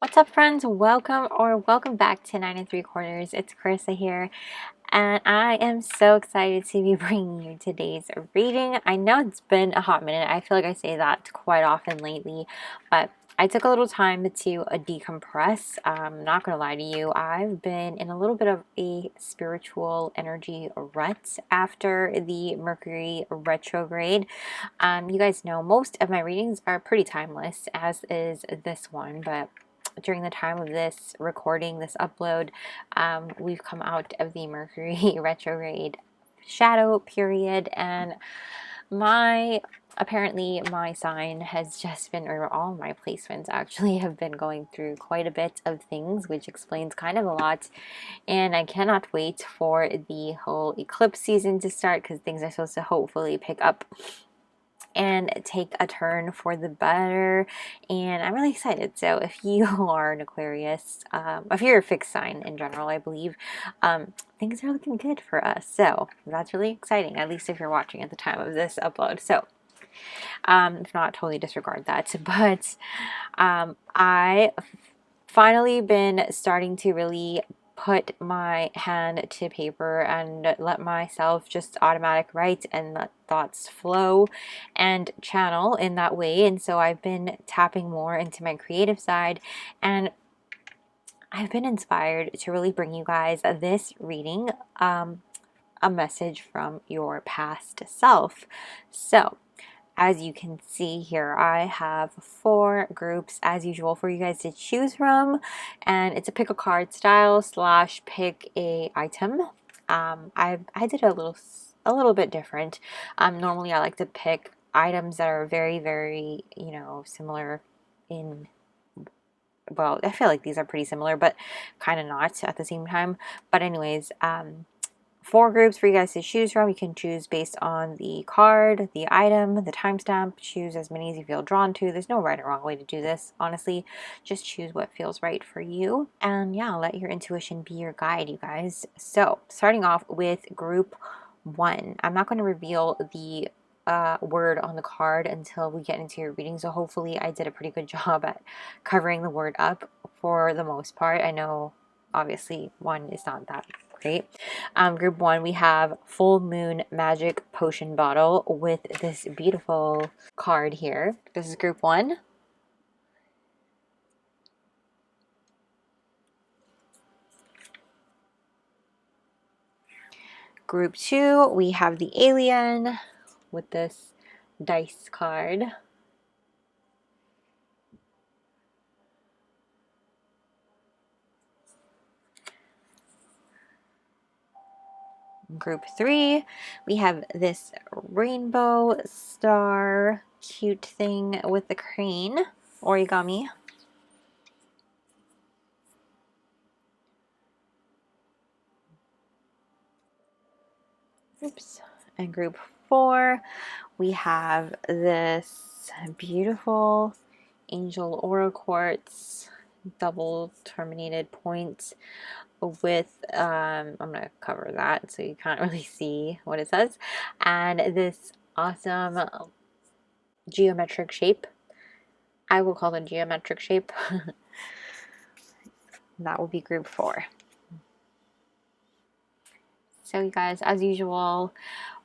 What's up, friends? Welcome back to 9 3/4. It's Carissa here, and I am so excited to be bringing you today's reading. I know it's been a hot minute. I feel like I say that quite often lately, but I took a little time to decompress. I'm not gonna lie to you, I've been in a little bit of a spiritual energy rut after the Mercury retrograde. You guys know most of my readings are pretty timeless, as is this one, but during the time of this recording, this upload, we've come out of the Mercury retrograde shadow period, and apparently my sign has just been, or all my placements actually have been going through quite a bit of things, which explains kind of a lot. And I cannot wait for the whole eclipse season to start, because things are supposed to hopefully pick up and take a turn for the better, and I'm really excited. So if you are an Aquarius, if you're a fixed sign in general, I believe things are looking good for us, so that's really exciting, at least if you're watching at the time of this upload. So if not, totally disregard that. But I finally been starting to really put my hand to paper and let myself just automatic write and let thoughts flow and channel in that way. And so I've been tapping more into my creative side, and I've been inspired to really bring you guys this reading, a message from your past self. So as you can see here, I have 4 groups as usual for you guys to choose from, and it's a pick a card style / pick a item. I did a little bit different. Normally I like to pick items that are very, similar in, well, I feel like these are pretty similar, but kind of not at the same time. But anyways, 4 groups for you guys to choose from. You can choose based on the card, the item, the timestamp. Choose as many as you feel drawn to. There's no right or wrong way to do this, honestly. Just choose what feels right for you. And yeah, let your intuition be your guide, you guys. So starting off with group 1. I'm not going to reveal the word on the card until we get into your reading. So hopefully I did a pretty good job at covering the word up for the most part. I know obviously 1 is not that great. Group 1, we have Full Moon Magic Potion Bottle with this beautiful card here. This is group 1. Group 2, we have the Alien with this dice card. Group 3, we have this rainbow star cute thing with the crane, origami. Oops. And group 4, we have this beautiful angel aura quartz double terminated point with I'm gonna cover that so you can't really see what it says, and this awesome geometric shape. I will call it geometric shape. That will be group 4. So you guys, as usual,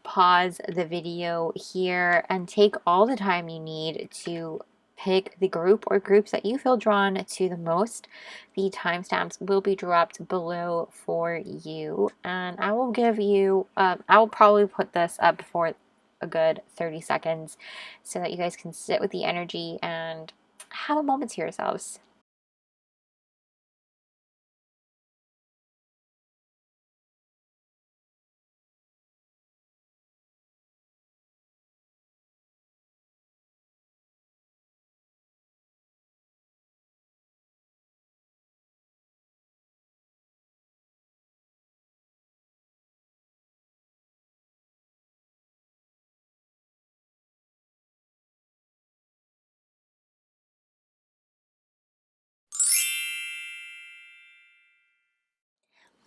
pause the video here and take all the time you need to pick the group or groups that you feel drawn to the most. The timestamps will be dropped below for you, and I will give you, I will probably put this up for a good 30 seconds so that you guys can sit with the energy and have a moment to yourselves.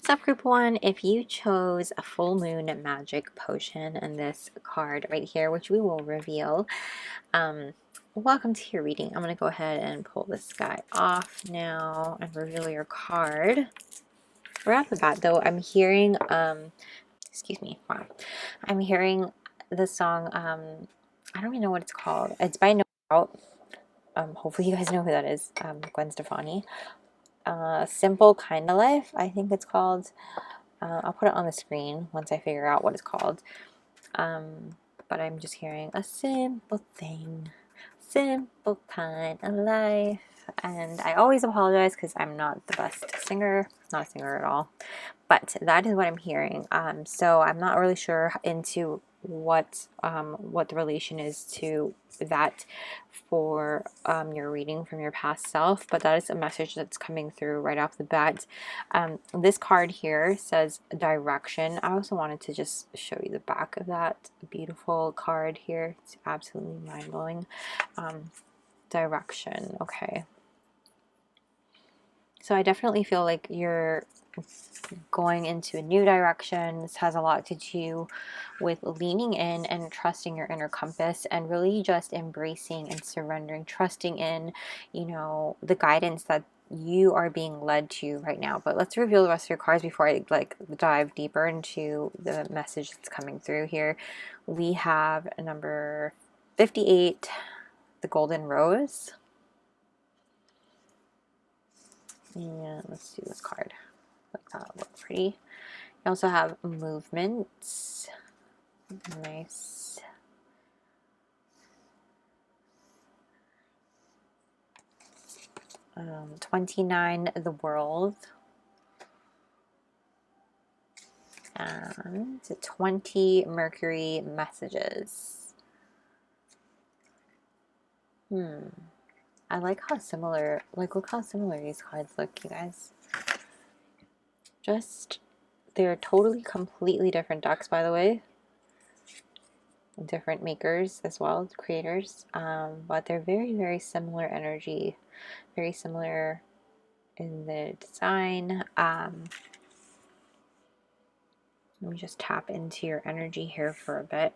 What's up, group 1? If you chose a full moon magic potion and this card right here, which we will reveal, welcome to your reading. I'm going to go ahead and pull this guy off now and reveal your card. Right off the bat, though, I'm hearing, excuse me, wow. I'm hearing the song, I don't even know what it's called. It's by No Doubt. Hopefully you guys know who that is, Gwen Stefani. Simple Kinda Life, I think it's called. I'll put it on the screen once I figure out what it's called. But I'm just hearing a simple thing, simple kind of life. And I always apologize because I'm not the best singer, not a singer at all. But that is what I'm hearing. So I'm not really sure into what the relation is to that for your reading from your past self, but that is a message that's coming through right off the bat. This card here says direction. I also wanted to just show you the back of that beautiful card here. It's absolutely mind-blowing. Direction. Okay. So I definitely feel like you're going into a new direction. This has a lot to do with leaning in and trusting your inner compass and really just embracing and surrendering, trusting in, you know, the guidance that you are being led to right now. But let's reveal the rest of your cards before I like dive deeper into the message that's coming through here. We have number 58, the Golden Rose. And let's do this card. Let that look pretty. You also have movements. Nice. Um, 29, the world. And 20, Mercury messages. I like how similar, like look how similar these cards look, you guys. Just, they're totally completely different decks, by the way. Different makers as well, creators. But they're very, very similar energy. Very similar in the design. Let me just tap into your energy here for a bit.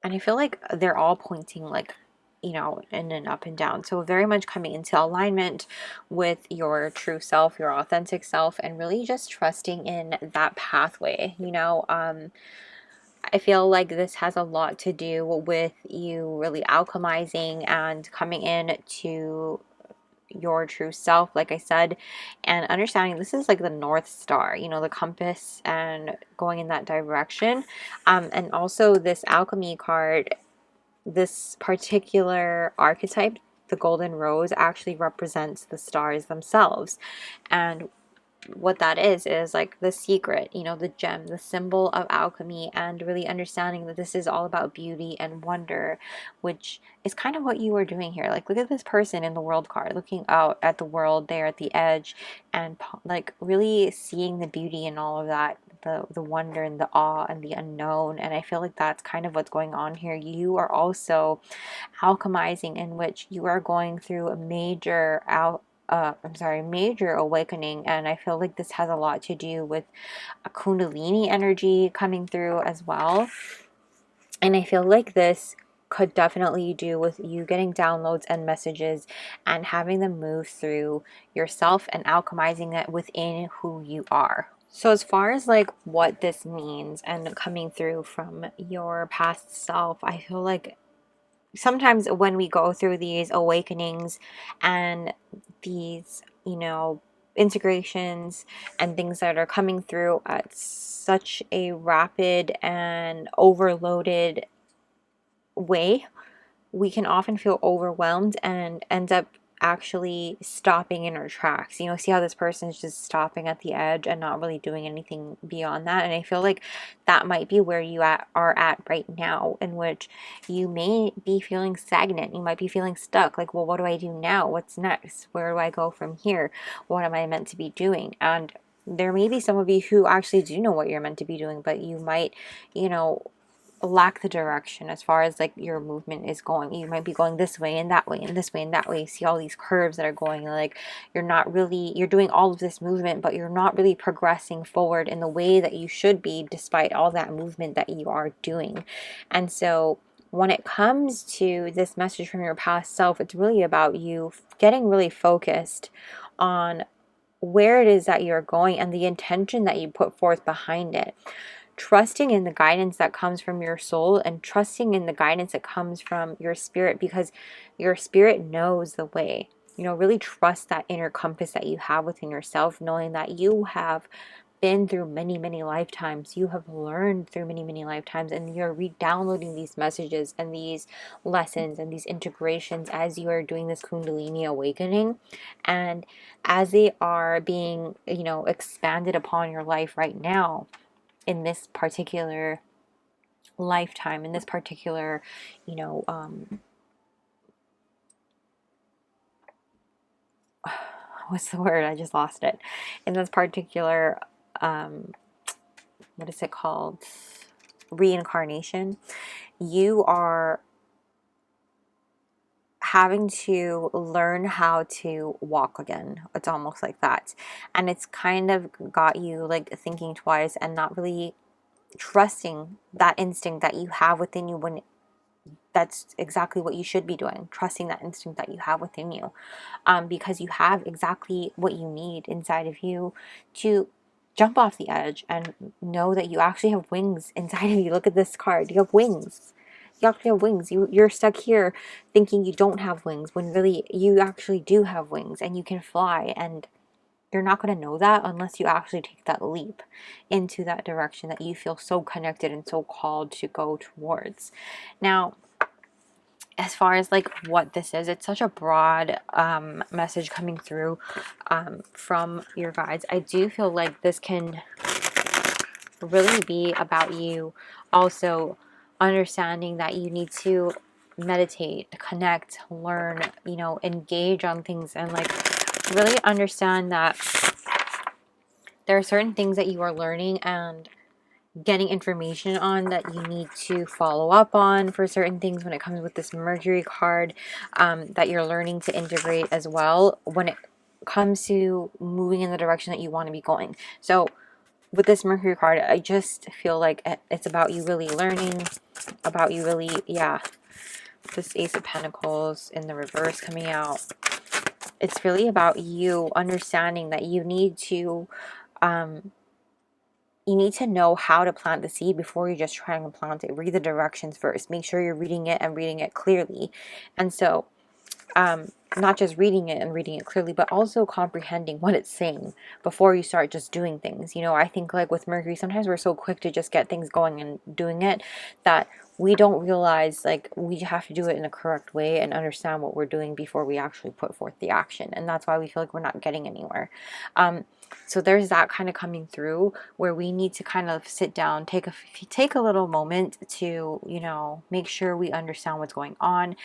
And I feel like they're all pointing like, you know, in and up and down. So very much coming into alignment with your true self, your authentic self, and really just trusting in that pathway, you know. I feel like this has a lot to do with you really alchemizing and coming in to your true self, like I said, and understanding this is like the North Star, you know, the compass and going in that direction. And also this alchemy card, this particular archetype, the Golden Rose, actually represents the stars themselves. And what that is like the secret, you know, the gem, the symbol of alchemy, and really understanding that this is all about beauty and wonder, which is kind of what you are doing here. Like, look at this person in the world card, looking out at the world there at the edge, and like really seeing the beauty in all of that, the wonder and the awe and the unknown. And I feel like that's kind of what's going on here. You are also alchemizing, in which you are going through a major major awakening, and I feel like this has a lot to do with a Kundalini energy coming through as well. And I feel like this could definitely do with you getting downloads and messages and having them move through yourself and alchemizing it within who you are. So as far as like what this means and coming through from your past self, I feel like sometimes when we go through these awakenings and these, you know, integrations and things that are coming through at such a rapid and overloaded way, we can often feel overwhelmed and end up actually stopping in our tracks. You know, see how this person is just stopping at the edge and not really doing anything beyond that. And I feel like that might be where you are at right now, in which you may be feeling stagnant. You might be feeling stuck. Like, well, what do I do now? What's next? Where do I go from here? What am I meant to be doing? And there may be some of you who actually do know what you're meant to be doing, but you might, you know, lack the direction as far as like your movement is going. You might be going this way and that way and this way and that way. You see all these curves that are going, like you're not really, you're doing all of this movement, but you're not really progressing forward in the way that you should be, despite all that movement that you are doing. And so when it comes to this message from your past self, it's really about you getting really focused on where it is that you're going and the intention that you put forth behind it. Trusting in the guidance that comes from your soul and trusting in the guidance that comes from your spirit, because your spirit knows the way. You know, really trust that inner compass that you have within yourself, knowing that you have been through many, many lifetimes. You have learned through many, many lifetimes, and you're re-downloading these messages and these lessons and these integrations as you are doing this Kundalini awakening, and as they are being, you know, expanded upon your life right now in this particular lifetime, in this particular, you know, what's the word? I just lost it. In this particular, what is it called? Reincarnation. You are having to learn how to walk again. It's almost like that. And it's kind of got you like thinking twice and not really trusting that instinct that you have within you, when that's exactly what you should be doing. Trusting that instinct that you have within you, because you have exactly what you need inside of you to jump off the edge and know that you actually have wings inside of you. Look at this card. You have wings. You actually have wings. You're stuck here thinking you don't have wings, when really you actually do have wings and you can fly. And you're not going to know that unless you actually take that leap into that direction that you feel so connected and so called to go towards. Now, as far as like what this is, it's such a broad message coming through from your guides. I do feel like this can really be about you also understanding that you need to meditate, connect, learn, you know, engage on things, and like really understand that there are certain things that you are learning and getting information on that you need to follow up on for certain things when it comes with this Mercury card, that you're learning to integrate as well when it comes to moving in the direction that you want to be going. So with this Mercury card, I just feel like it's about you really learning, about you really, yeah, this Ace of Pentacles in the reverse coming out. It's really about you understanding that you need to know how to plant the seed before you just try and plant it. Read the directions first. Make sure you're reading it and reading it clearly. And so, not just reading it and reading it clearly, but also comprehending what it's saying before you start just doing things. You know, I think like with Mercury, sometimes we're so quick to just get things going and doing it that we don't realize like we have to do it in a correct way and understand what we're doing before we actually put forth the action. And that's why we feel like we're not getting anywhere. So there's that kind of coming through where we need to kind of sit down, take a little moment to, you know, make sure we understand what's going on,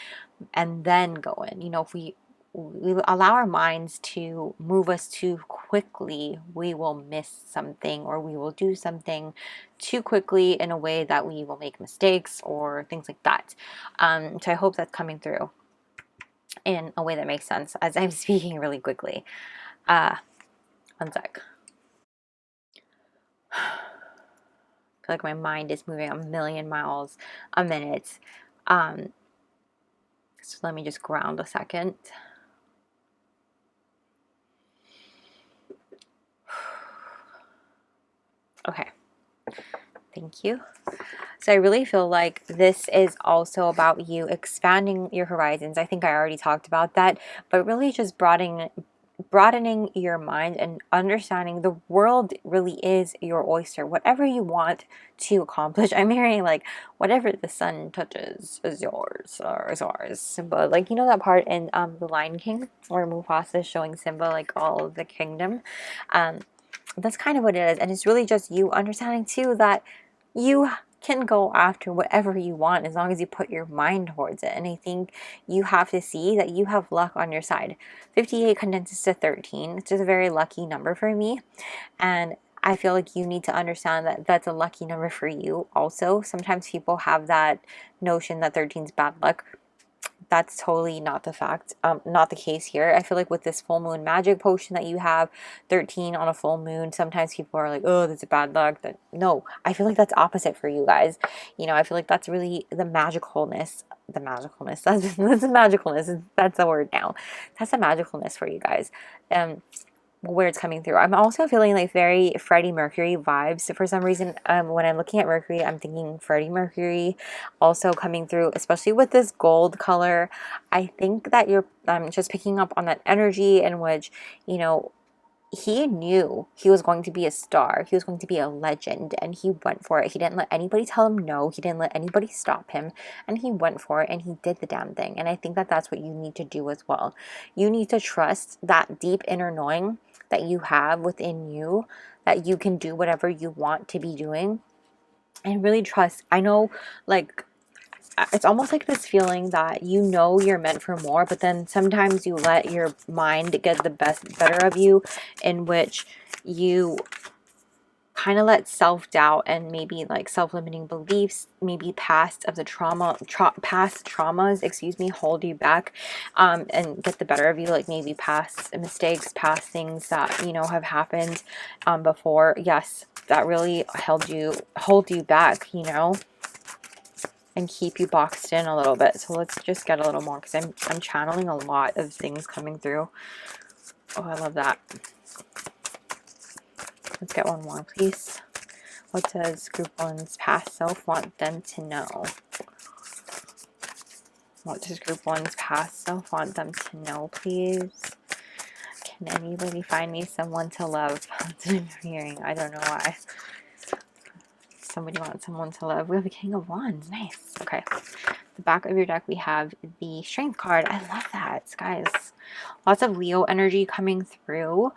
and then go in. You know, if we allow our minds to move us too quickly, we will miss something, or we will do something too quickly in a way that we will make mistakes or things like that. So I hope that's coming through in a way that makes sense as I'm speaking really quickly. One sec. I feel like my mind is moving a million miles a minute. So let me just ground a second. Okay. Thank you. So I really feel like this is also about you expanding your horizons. I think I already talked about that, but really just broadening your mind and understanding the world really is your oyster. Whatever you want to accomplish, I'm hearing like whatever the sun touches is yours or is ours. Simba, like, you know that part in The Lion King where Mufasa is showing Simba like all of the kingdom. That's kind of what it is, and it's really just you understanding too that you can go after whatever you want as long as you put your mind towards it. And I think you have to see that you have luck on your side. 58 condenses to 13. It's just a very lucky number for me. And I feel like you need to understand that that's a lucky number for you also. Sometimes people have that notion that 13 is bad luck. that's totally not the fact, not the case here. I feel like with this full moon magic potion that you have, 13 on a full moon, sometimes people are like, oh, that's a bad luck. That, no, I feel like that's opposite for you guys. You know, I feel like that's really the magicalness, that's the magicalness, that's the word now. That's the magicalness for you guys. Where it's coming through. I'm also feeling like very Freddie Mercury vibes for some reason. When I'm looking at Mercury, I'm thinking Freddie Mercury also coming through, especially with this gold color. I think that you're just picking up on that energy in which, you know, he knew he was going to be a star. He was going to be a legend, and he went for it. He didn't let anybody tell him no. He didn't let anybody stop him, and he went for it, and he did the damn thing. And I think that that's what you need to do as well. You need to trust that deep inner knowing that you have within you, that you can do whatever you want to be doing, and really trust. I know, like, it's almost like this feeling that you know you're meant for more, but then sometimes you let your mind get the better of you, in which you kind of let self-doubt and maybe like self-limiting beliefs, maybe past traumas, excuse me, hold you back, and get the better of you, like maybe past mistakes, past things that, you know, have happened before. Yes, that really hold you back, you know, and keep you boxed in a little bit. So let's just get a little more, because I'm channeling a lot of things coming through. Oh, I love that. Let's get one more, please. What does group one's past self want them to know? What does group one's past self want them to know, please? Can anybody find me someone to love? That's what I'm hearing. I don't know why. Somebody wants someone to love. We have the King of Wands. Nice. Okay. The back of your deck, we have the Strength card. I love that, guys. Lots of Leo energy coming through.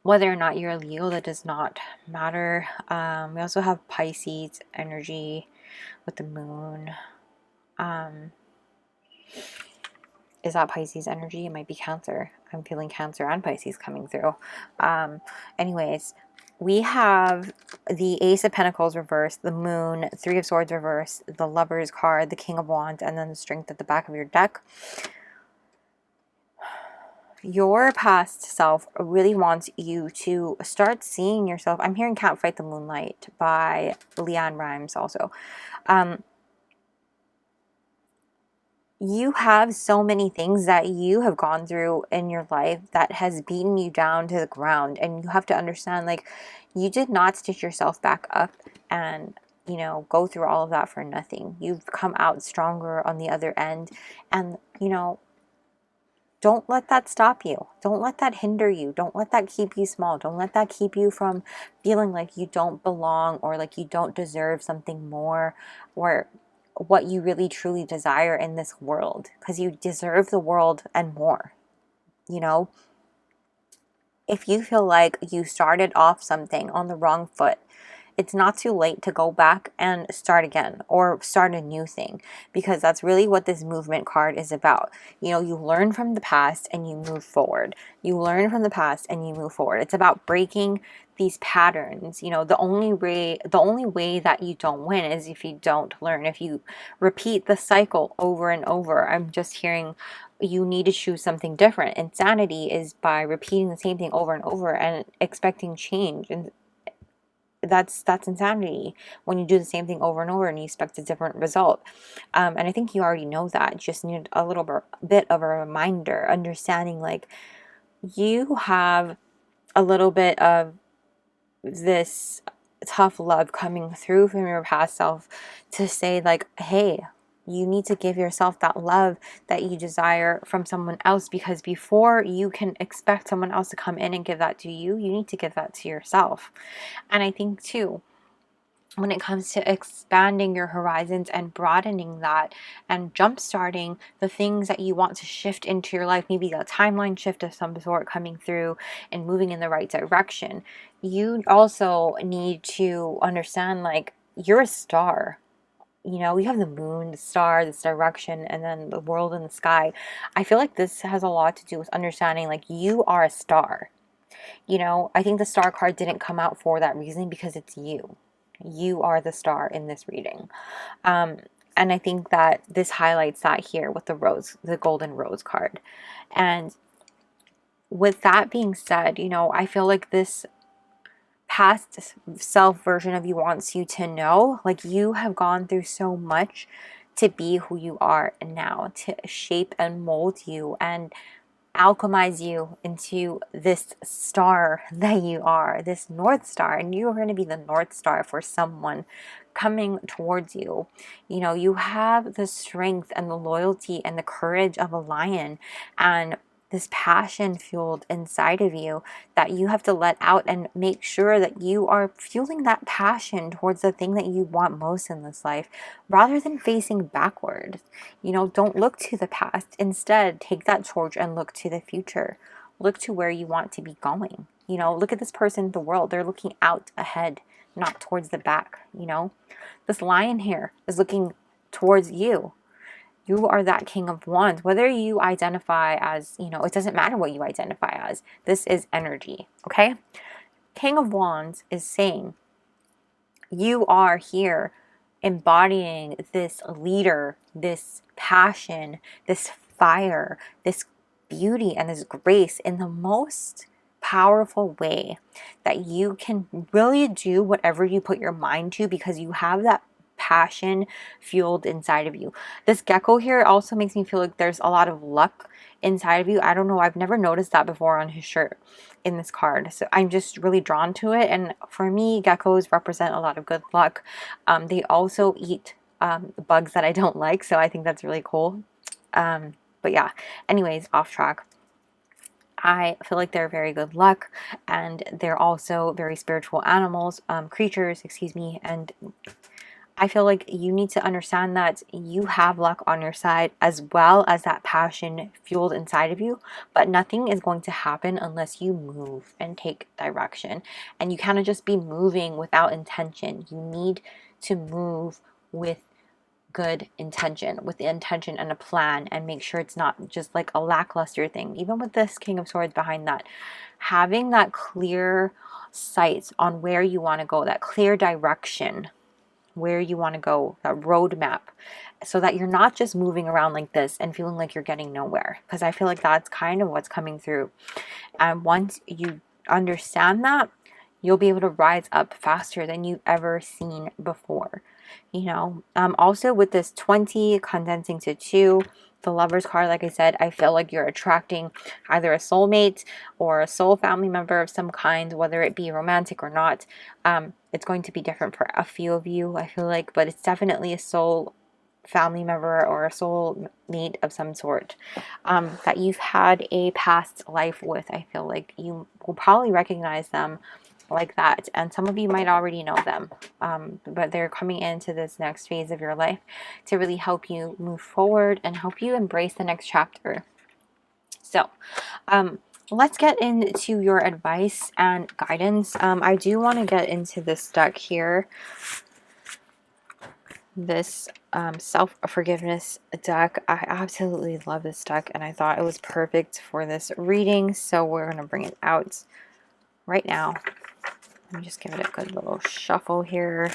Whether or not you're a Leo, that does not matter. We also have Pisces energy with the moon. Is that Pisces energy? It might be Cancer. I'm feeling Cancer and Pisces coming through. Anyways, we have the Ace of Pentacles reversed, the Moon, Three of Swords reversed, the Lover's card, the King of Wands, and then the Strength at the back of your deck. Your past self really wants you to start seeing yourself. I'm hearing Can't Fight the Moonlight by Leanne Rimes also. You have so many things that you have gone through in your life that has beaten you down to the ground. And you have to understand, like, you did not stitch yourself back up and, you know, go through all of that for nothing. You've come out stronger on the other end. And, you know, don't let that stop you. Don't let that hinder you. Don't let that keep you small. Don't let that keep you from feeling like you don't belong, or like you don't deserve something more, or what you really truly desire in this world, because you deserve the world and more. You know, if you feel like you started off something on the wrong foot, it's not too late to go back and start again, or start a new thing, because that's really what this movement card is about. You know, you learn from the past and you move forward. You learn from the past and you move forward. It's about breaking these patterns. You know, the only way that you don't win is if you don't learn, if you repeat the cycle over and over. I'm just hearing you need to choose something different. Insanity is by repeating the same thing over and over and expecting change, and that's insanity when you do the same thing over and over and you expect a different result. And I think you already know that. Just need a little bit of a reminder, understanding like you have a little bit of this tough love coming through from your past self to say like, hey, you need to give yourself that love that you desire from someone else, because before you can expect someone else to come in and give that to you, you need to give that to yourself. And I think too, when it comes to expanding your horizons and broadening that and jump-starting the things that you want to shift into your life, maybe a timeline shift of some sort coming through and moving in the right direction, you also need to understand like you're a star. You know, we have the moon, the star, this direction, and then the world in the sky. I feel like this has a lot to do with understanding like you are a star. You know, I think the star card didn't come out for that reason, because it's you. You are the star in this reading. And And I think that this highlights that here with the rose, the golden rose card. And with that being said, you know, I feel like this past self version of you wants you to know, like, you have gone through so much to be who you are now, to shape and mold you and alchemize you into this star that you are, this North Star. And you are going to be the North Star for someone coming towards you. You know, you have the strength and the loyalty and the courage of a lion, and this passion fueled inside of you that you have to let out and make sure that you are fueling that passion towards the thing that you want most in this life, rather than facing backward. You know, don't look to the past. Instead, take that torch and look to the future. Look to where you want to be going. You know, look at this person in the world. They're looking out ahead, not towards the back. You know, this lion here is looking towards you. You are that King of Wands. Whether you identify as, you know, it doesn't matter what you identify as. This is energy, okay? King of Wands is saying you are here embodying this leader, this passion, this fire, this beauty, and this grace in the most powerful way that you can really do whatever you put your mind to, because you have that passion fueled inside of you. This gecko here also makes me feel like there's a lot of luck inside of you. I don't know, I've never noticed that before on his shirt in this card, so I'm just really drawn to it. And for me, geckos represent a lot of good luck. They also eat bugs that I don't like, so I think that's really cool. But yeah, anyways, off track. I feel like they're very good luck, and they're also very spiritual animals, creatures, excuse me. And I feel like you need to understand that you have luck on your side, as well as that passion fueled inside of you, but nothing is going to happen unless you move and take direction. And you cannot just be moving without intention. You need to move with good intention, with the intention and a plan, and make sure it's not just like a lackluster thing. Even with this King of Swords behind that, having that clear sight on where you want to go, that clear direction, where you want to go, that roadmap, so that you're not just moving around like this and feeling like you're getting nowhere. Because I feel like that's kind of what's coming through. And once you understand that, you'll be able to rise up faster than you've ever seen before. You know, also with this 20 condensing to 2, the Lovers card, like I said, I feel like you're attracting either a soulmate or a soul family member of some kind, whether it be romantic or not. It's going to be different for a few of you, I feel like, but it's definitely a soul family member or a soul mate of some sort that you've had a past life with. I feel like you will probably recognize them like that, and some of you might already know them, but they're coming into this next phase of your life to really help you move forward and help you embrace the next chapter. So let's get into your advice and guidance. I do want to get into this deck here, this self-forgiveness deck. I absolutely love this deck, and I thought it was perfect for this reading, so we're going to bring it out right now. Let me just give it a good little shuffle here.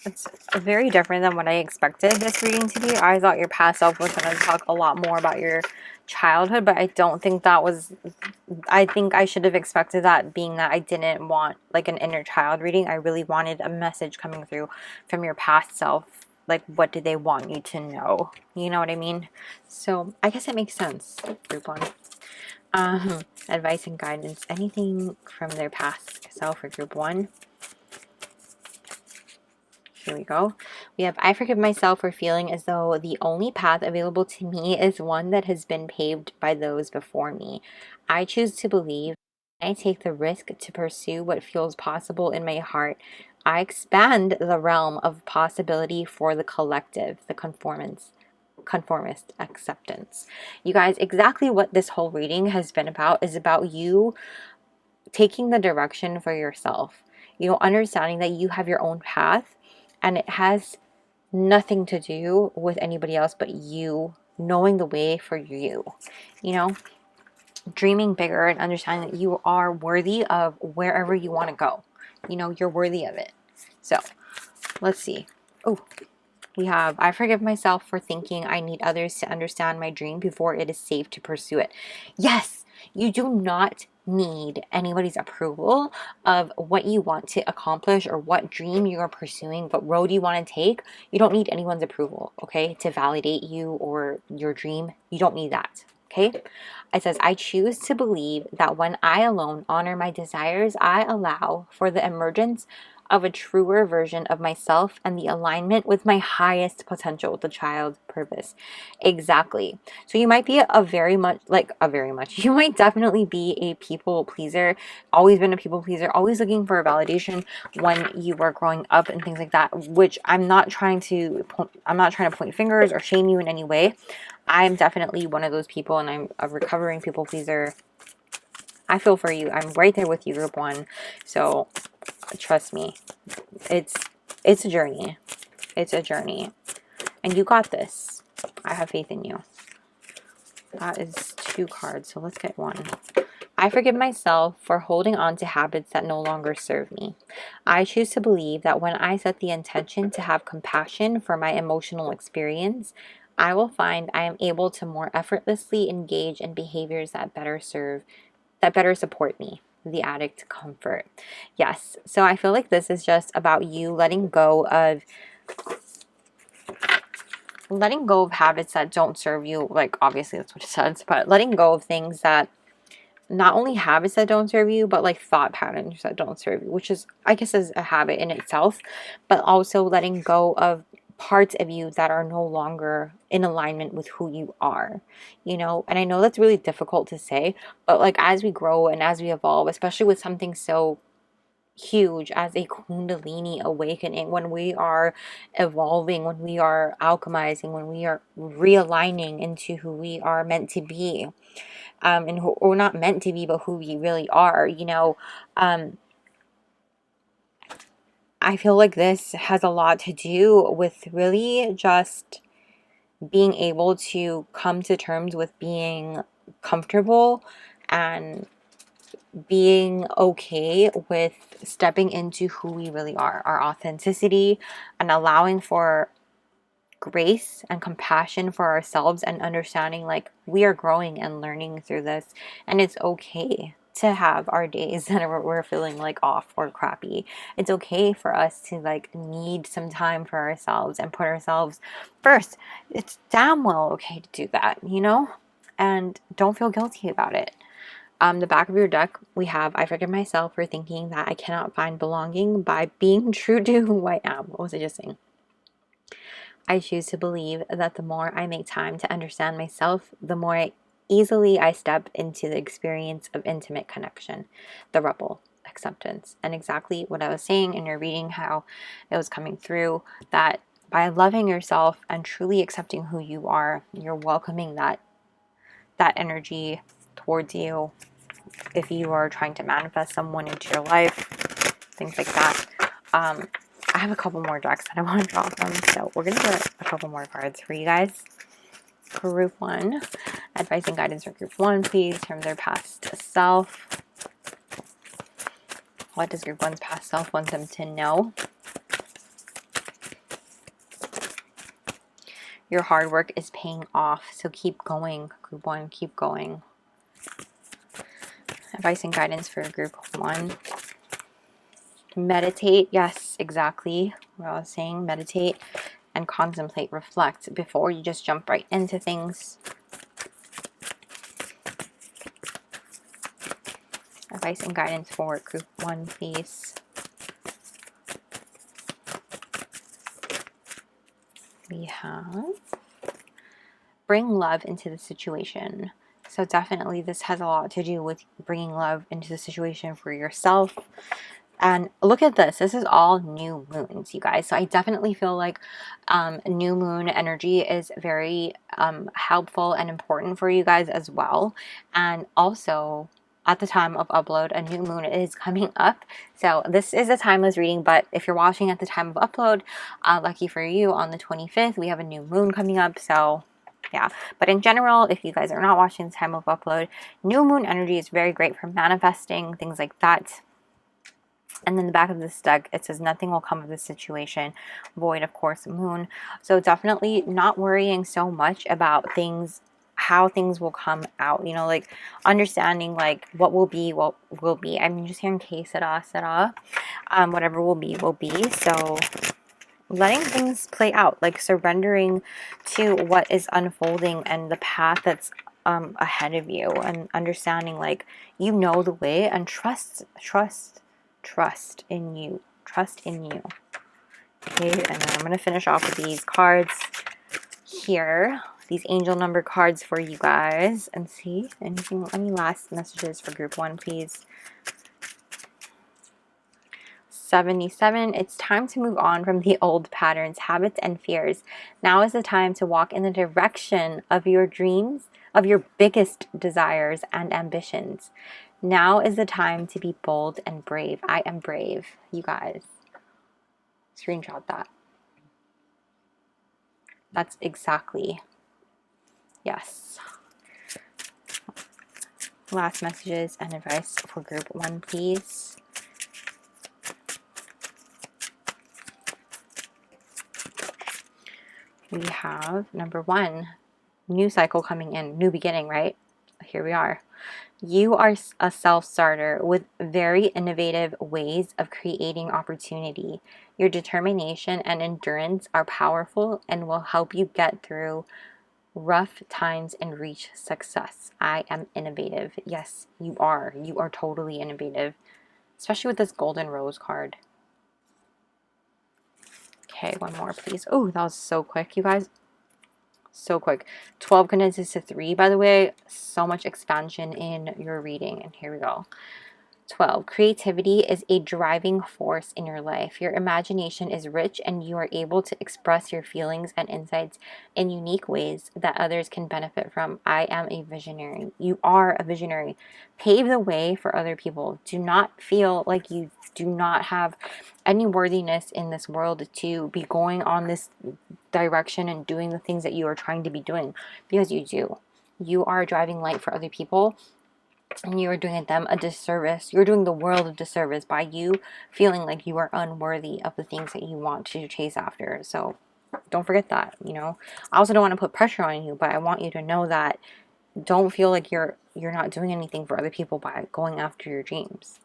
It's very different than what I expected this reading to be. I thought your past self was going to talk a lot more about your childhood, but I don't think that was, I think I should have expected that, being that I didn't want like an inner child reading. I really wanted a message coming through from your past self. Like, what do they want you to know? You know what I mean? So I guess it makes sense, group one. Advice and guidance, anything from their past self or group one. Here we go. We have, I forgive myself for feeling as though the only path available to me is one that has been paved by those before me. I choose to believe. I take the risk to pursue what feels possible in my heart. I expand the realm of possibility for the collective, the conformist acceptance. You guys, exactly what this whole reading has been about is about you taking the direction for yourself. you know, understanding that you have your own path and it has nothing to do with anybody else but you knowing the way for you, you know, dreaming bigger and understanding that you are worthy of wherever you want to go. You know, you're worthy of it. So let's see. Oh, we have, I forgive myself for thinking I need others to understand my dream before it is safe to pursue it. Yes, you do not need anybody's approval of what you want to accomplish or what dream you are pursuing, what road you want to take. You don't need anyone's approval, okay, to validate you or your dream. You don't need that, okay? It says, I choose to believe that when I alone honor my desires, I allow for the emergence of a truer version of myself and the alignment with my highest potential, the child purpose. Exactly. So you might be you might definitely be a people pleaser, always been a people pleaser, always looking for a validation when you were growing up and things like that, which I'm not trying to point fingers or shame you in any way. I'm definitely one of those people, and I'm a recovering people pleaser. I feel for you. I'm right there with you, group 1. So trust me, it's a journey. It's a journey, and you got this. I have faith in you. That is 2 cards, so let's get 1. I forgive myself for holding on to habits that no longer serve me. I choose to believe that when I set the intention to have compassion for my emotional experience, I will find I am able to more effortlessly engage in behaviors that better support me. The addict comfort. Yes. So I feel like this is just about you letting go of habits that don't serve you. Like, obviously that's what it says, but letting go of things that, not only habits that don't serve you, but like thought patterns that don't serve you, which is, I guess, is a habit in itself, but also letting go of parts of you that are no longer in alignment with who you are, you know. And I know that's really difficult to say, but like as we grow and as we evolve, especially with something so huge as a Kundalini awakening, when we are evolving, when we are alchemizing, when we are realigning into who we are meant to be, or not meant to be, but who we really are, you know. I feel like this has a lot to do with really just being able to come to terms with being comfortable and being okay with stepping into who we really are, our authenticity, and allowing for grace and compassion for ourselves, and understanding like we are growing and learning through this, and it's okay to have our days that we're feeling like off or crappy. It's okay for us to like need some time for ourselves and put ourselves first. It's damn well okay to do that, you know, and don't feel guilty about it. The back of your deck, we have, I forgive myself for thinking that I cannot find belonging by being true to who I am. What was I just saying? I choose to believe that the more I make time to understand myself, the more easily I step into the experience of intimate connection, the rebel, acceptance. And exactly what I was saying in your reading, how it was coming through, that by loving yourself and truly accepting who you are, you're welcoming that energy towards you. If you are trying to manifest someone into your life, things like that. I have a couple more decks that I want to draw from, so we're going to get a couple more cards for you guys. Group 1, advice and guidance for Group 1, please, from their past self. What does Group 1's past self want them to know? Your hard work is paying off, so keep going, Group 1, keep going. Advice and guidance for Group 1. Meditate. Yes, exactly what I was saying. Meditate and contemplate, reflect before you just jump right into things. Advice and guidance for Group 1, please. We have bring love into the situation. So definitely this has a lot to do with bringing love into the situation for yourself. And look at this. This is all new moons, you guys. So I definitely feel like new moon energy is very helpful and important for you guys as well. And also, at the time of upload, a new moon is coming up. So this is a timeless reading, but if you're watching at the time of upload, lucky for you, on the 25th, we have a new moon coming up. So yeah, but in general, if you guys are not watching the time of upload, new moon energy is very great for manifesting, things like that. And then the back of this deck, it says nothing will come of this situation. Void, of course, moon. So definitely not worrying so much about things, how things will come out, you know, like understanding like what will be, what will be. I'm just hearing 𝒕𝒐𝒔𝒔. Whatever will be, will be. So letting things play out, like surrendering to what is unfolding and the path that's ahead of you, and understanding like you know the way, and trust in you. Trust in you. Okay, and then I'm going to finish off with these cards here. These angel number cards for you guys. And see, any last messages for group 1, please? 77. It's time to move on from the old patterns, habits, and fears. Now is the time to walk in the direction of your dreams, of your biggest desires and ambitions. Now is the time to be bold and brave. I am brave, you guys. Screenshot that. That's exactly. Yes. Last messages and advice for group 1, please. We have number 1, new cycle coming in, new beginning, right? Here we are. You are a self-starter with very innovative ways of creating opportunity. Your determination and endurance are powerful and will help you get through rough times and reach success. I am innovative. Yes, you are. You are totally innovative, especially with this golden rose card. Okay, one more, please. Oh, that was so quick, you guys. So quick. 12 condenses to 3, by the way. So much expansion in your reading. And here we go. 12. Creativity is a driving force in your life. Your imagination is rich and you are able to express your feelings and insights in unique ways that others can benefit from. I am a visionary. You are a visionary. Pave the way for other people. Do not feel like you do not have any worthiness in this world to be going on this direction and doing the things that you are trying to be doing, because you do. You are a driving light for other people. And you are doing them a disservice. You're doing the world a disservice by you feeling like you are unworthy of the things that you want to chase after. So don't forget that, you know. I also don't want to put pressure on you, but I want you to know that don't feel like you're not doing anything for other people by going after your dreams.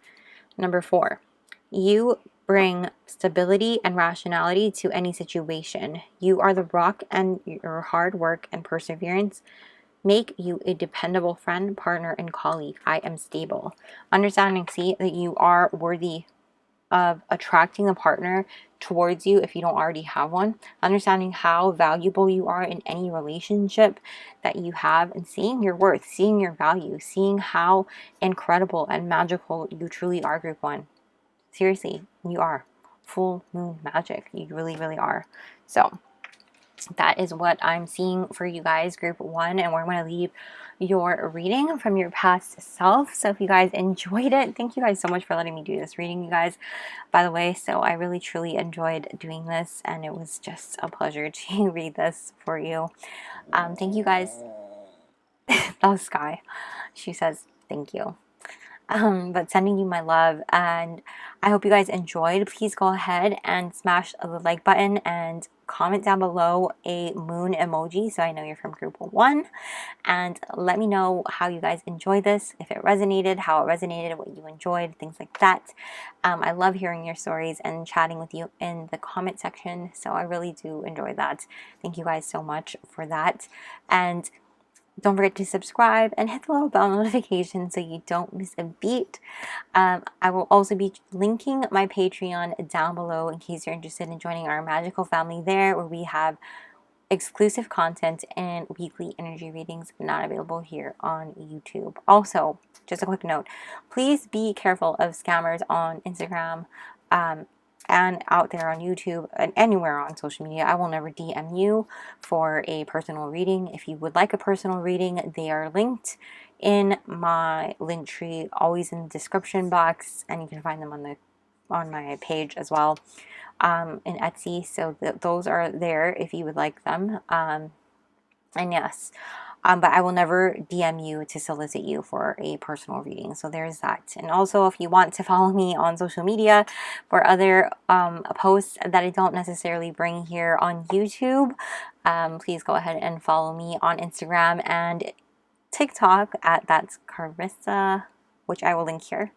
Number 4, you bring stability and rationality to any situation. You are the rock, and your hard work and perseverance make you a dependable friend, partner, and colleague. I am stable. Understanding, see, that you are worthy of attracting a partner towards you if you don't already have one. Understanding how valuable you are in any relationship that you have, and seeing your worth, seeing your value, seeing how incredible and magical you truly are, group 1. Seriously, you are full moon magic. You really, really are. So that is what I'm seeing for you guys, group 1, and we're going to leave your reading from your past self. So if you guys enjoyed it, thank you guys so much for letting me do this reading, you guys, by the way. So I really truly enjoyed doing this, and it was just a pleasure to read this for you. Thank you guys. That was Sky. She says thank you. But sending you my love, and I hope you guys enjoyed. Please go ahead and smash the like button and comment down below a moon emoji so I know you're from group 1, and let me know how you guys enjoyed this, if it resonated, how it resonated, what you enjoyed, things like that. I love hearing your stories and chatting with you in the comment section, so I really do enjoy that. Thank you guys so much for that, and don't forget to subscribe and hit the little bell notification so you don't miss a beat. I will also be linking my Patreon down below in case you're interested in joining our magical family there, where we have exclusive content and weekly energy readings not available here on YouTube. Also, just a quick note, please be careful of scammers on Instagram and out there on YouTube and anywhere on social media. I will never DM you for a personal reading. If you would like a personal reading, they are linked in my link tree, always in the description box, and you can find them on my page as well, in Etsy. So those are there if you would like them. And yes, but I will never DM you to solicit you for a personal reading. So there's that. And also, if you want to follow me on social media for other posts that I don't necessarily bring here on YouTube, please go ahead and follow me on Instagram and TikTok at that's Carissa, which I will link here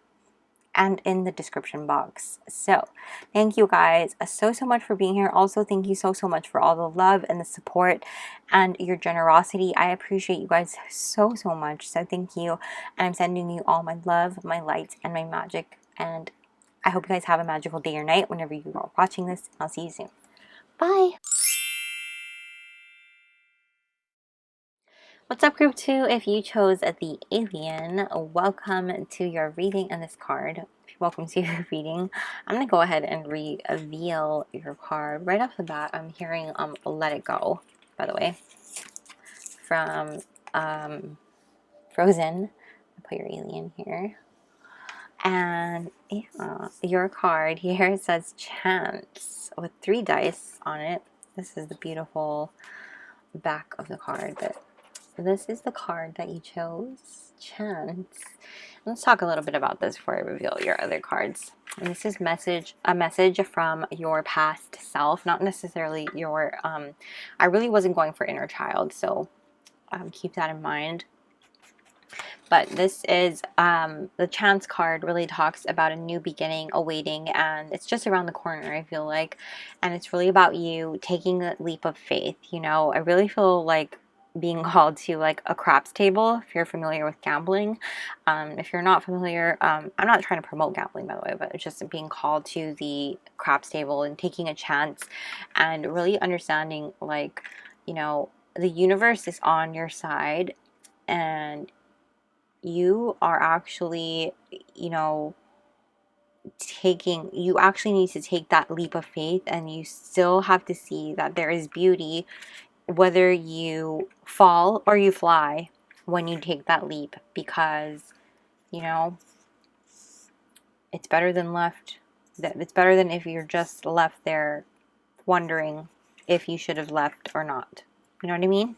and in the description box. So thank you guys so much for being here. Also, thank you so much for all the love and the support and your generosity. I appreciate you guys so much. So thank you, and I'm sending you all my love, my light, and my magic, and I hope you guys have a magical day or night whenever you are watching this. I'll see you soon. Bye. What's up, group 2? If you chose the alien, welcome to your reading. And this card, welcome to your reading. I'm going to go ahead and reveal your card. Right off the bat, I'm hearing Let It Go, by the way, from Frozen. I'll put your alien here. And yeah, your card here says Chance with 3 dice on it. This is the beautiful back of the card, but this is the card that you chose, Chance. Let's talk a little bit about this before I reveal your other cards. And this is a message from your past self, not necessarily your, I really wasn't going for inner child, so keep that in mind. But this is, the Chance card really talks about a new beginning awaiting, and it's just around the corner, I feel like. And it's really about you taking a leap of faith, you know. I really feel like being called to like a craps table, if you're familiar with gambling. If you're not familiar, I'm not trying to promote gambling, by the way, but it's just being called to the craps table and taking a chance and really understanding, like, you know, the universe is on your side, and you are actually, you know, you actually need to take that leap of faith, and you still have to see that there is beauty whether you fall or you fly when you take that leap, because, you know, it's better than it's better than if you're just left there wondering if you should have left or not. You know what I mean?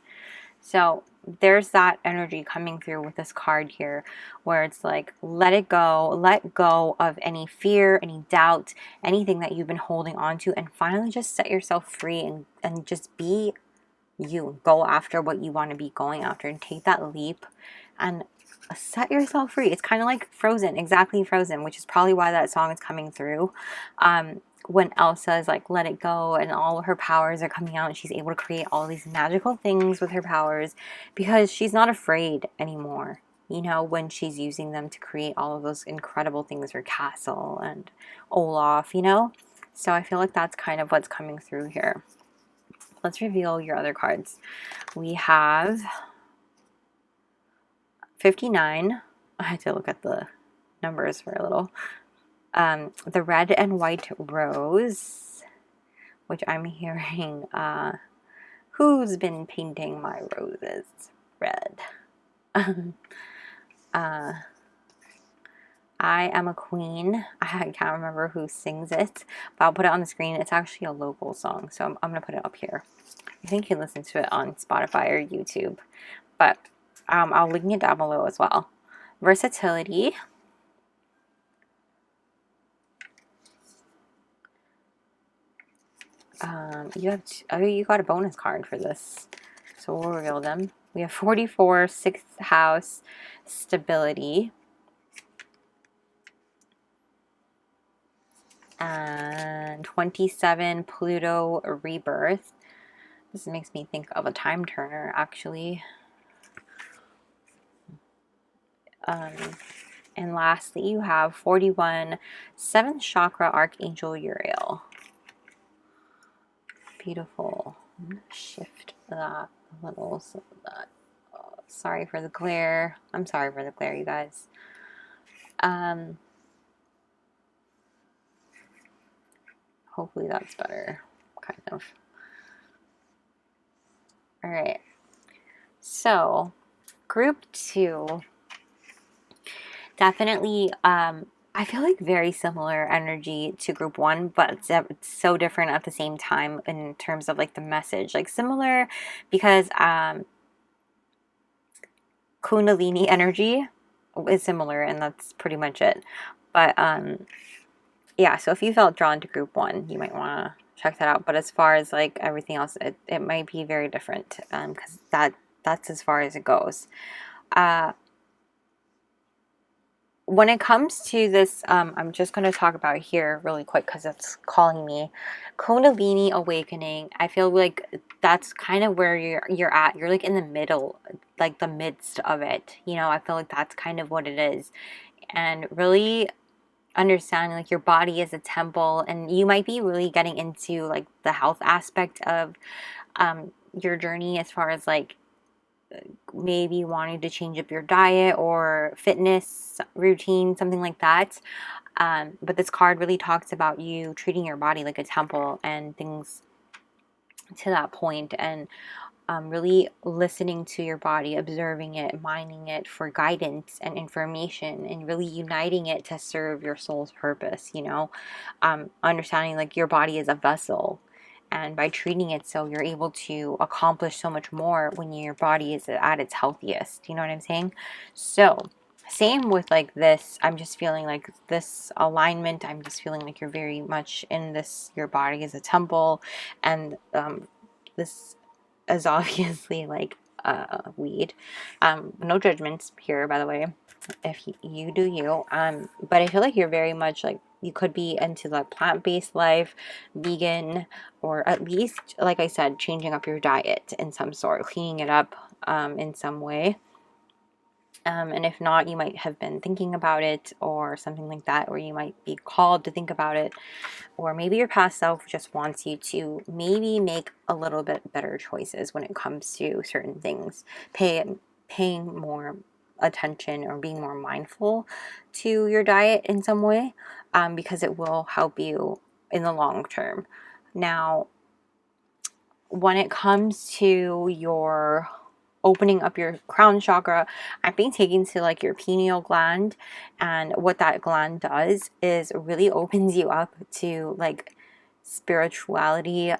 So there's that energy coming through with this card here, where it's like, let it go, let go of any fear, any doubt, anything that you've been holding on to, and finally just set yourself free and just be you. Go after what you want to be going after and take that leap and set yourself free. It's kind of like Frozen, exactly Frozen, which is probably why that song is coming through. When Elsa is like, let it go, and all of her powers are coming out, and she's able to create all these magical things with her powers because she's not afraid anymore, you know, when she's using them to create all of those incredible things for Castle and Olaf, you know. So I feel like that's kind of what's coming through here. Let's reveal your other cards. We have 59. I had to look at the numbers for a little. The red and white rose, which I'm hearing, who's been painting my roses red? I am a queen. I can't remember who sings it, but I'll put it on the screen. It's actually a local song, so I'm going to put it up here. I think you can listen to it on Spotify or YouTube, but I'll link it down below as well. Versatility. You got a bonus card for this, so we'll reveal them. We have 44, 6th house, stability. And 27, Pluto, rebirth. This makes me think of a time turner, actually. And lastly, you have 41, 7th chakra, Archangel Uriel. Beautiful. I'm going to shift that a little so that, sorry for the glare. I'm sorry for the glare, you guys. Hopefully that's better, kind of. All right. So, group 2, Definitely, I feel like very similar energy to group one, but it's so different at the same time in terms of like the message. Like similar because Kundalini energy is similar, and that's pretty much it. But yeah, so if you felt drawn to group one, you might want to check that out. But as far as like everything else, it might be very different because that's as far as it goes. When it comes to this, I'm just going to talk about here really quick because it's calling me Kundalini awakening. I feel like that's kind of where you're at. You're like in the middle, like the midst of it. You know, I feel like that's kind of what it is, and really understanding like your body is a temple, and you might be really getting into like the health aspect of your journey as far as like maybe wanting to change up your diet or fitness routine, something like that. But this card really talks about you treating your body like a temple and things to that point, and really listening to your body, observing it, mining it for guidance and information, and really uniting it to serve your soul's purpose, you know, understanding like your body is a vessel. And by treating it so, you're able to accomplish so much more when your body is at its healthiest. You know what I'm saying? So, same with like this. I'm just feeling like this alignment. I'm just feeling like you're very much in this. Your body is a temple, and this is obviously like weed. No judgments here, by the way. If you do you. But I feel like you're very much like you could be into the plant-based life, vegan, or at least, like I said, changing up your diet in some sort, cleaning it up in some way. And if not, you might have been thinking about it or something like that, or you might be called to think about it, or maybe your past self just wants you to maybe make a little bit better choices when it comes to certain things, paying more attention or being more mindful to your diet in some way, because it will help you in the long term. Now, when it comes to your opening up your crown chakra, I'm being taken to like your pineal gland, and what that gland does is really opens you up to like spirituality,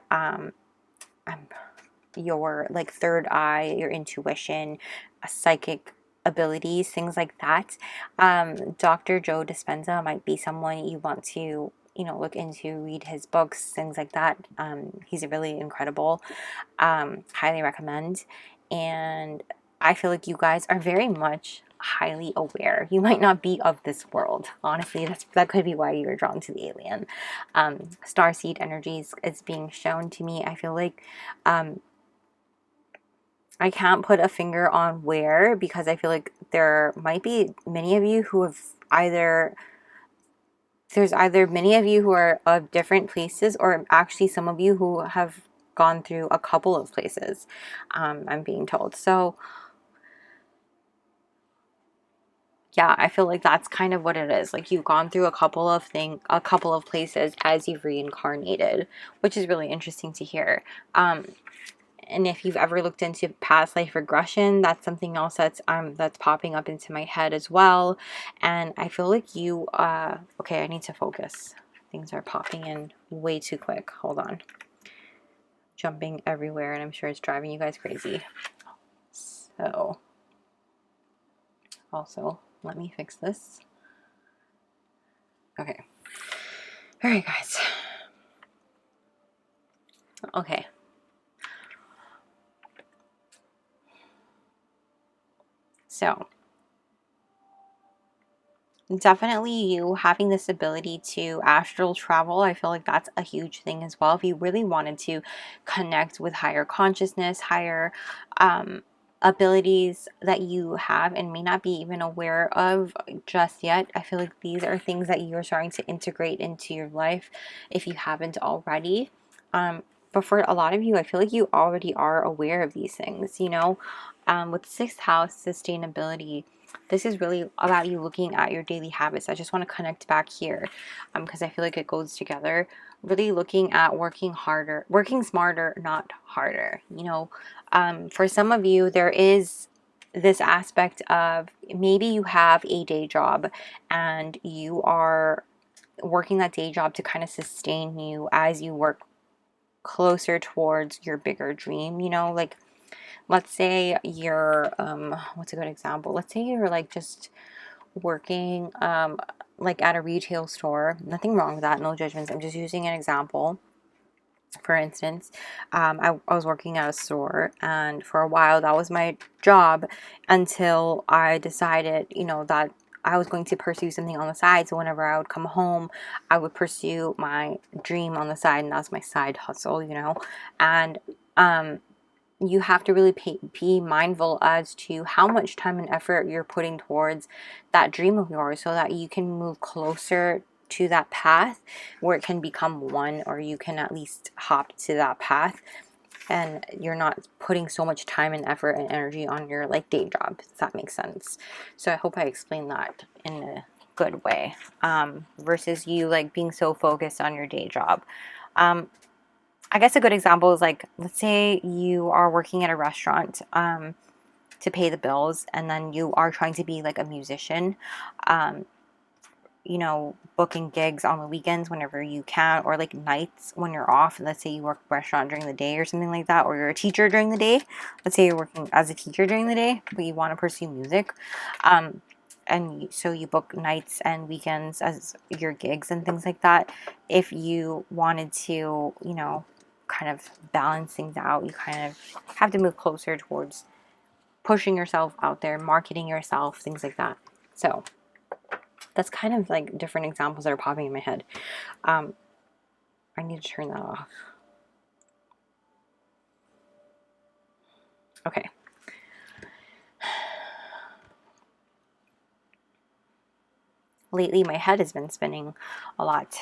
your like third eye, your intuition, psychic abilities, things like that. Dr. 𝒕𝒐𝒔𝒔 might be someone you want to, you know, look into, read his books, things like that. He's really incredible. Highly recommend. And I feel like you guys are very much highly aware. You might not be of this world. Honestly, that could be why you're drawn to the alien. Starseed energies is being shown to me. I feel like I can't put a finger on where, because I feel like there might be many of you who have there's either many of you who are of different places, or actually some of you who have gone through a couple of places, I'm being told. So yeah, I feel like that's kind of what it is. Like you've gone through a couple of places as you've reincarnated, which is really interesting to hear. And if you've ever looked into past life regression, that's something else that's popping up into my head as well. And I feel like you okay, I need to focus. Things are popping in way too quick. Hold on. Jumping everywhere, and I'm sure it's driving you guys crazy. So also, let me fix this. Okay. All right, guys. Okay. So, definitely you having this ability to astral travel, I feel like that's a huge thing as well. If you really wanted to connect with higher consciousness, higher abilities that you have and may not be even aware of just yet, I feel like these are things that you're starting to integrate into your life if you haven't already. But for a lot of you, I feel like you already are aware of these things, you know. With sixth house sustainability, this is really about you looking at your daily habits. I just want to connect back here because I feel like it goes together. Really looking at working harder, working smarter, not harder. You know, for some of you, there is this aspect of maybe you have a day job and you are working that day job to kind of sustain you as you work closer towards your bigger dream, you know, like let's say you're what's a good example? Let's say you're like just working like at a retail store. Nothing wrong with that, no judgments. I'm just using an example. For instance, I was working at a store, and for a while that was my job until I decided, you know, that I was going to pursue something on the side. So whenever I would come home, I would pursue my dream on the side, and that's my side hustle, you know. And you have to really be mindful as to how much time and effort you're putting towards that dream of yours so that you can move closer to that path where it can become one, or you can at least hop to that path, and you're not putting so much time and effort and energy on your like day job, if that makes sense. So I hope I explained that in a good way, versus you like being so focused on your day job. I guess a good example is like, let's say you are working at a restaurant to pay the bills, and then you are trying to be like a musician, you know, booking gigs on the weekends whenever you can, or like nights when you're off. And let's say you work restaurant during the day or something like that, or you're a teacher during the day. Let's say you're working as a teacher during the day, but you want to pursue music. And so you book nights and weekends as your gigs and things like that. If you wanted to, you know, kind of balance things out, you kind of have to move closer towards pushing yourself out there, marketing yourself, things like that. So that's kind of like different examples that are popping in my head. I need to turn that off. Okay. Lately my head has been spinning a lot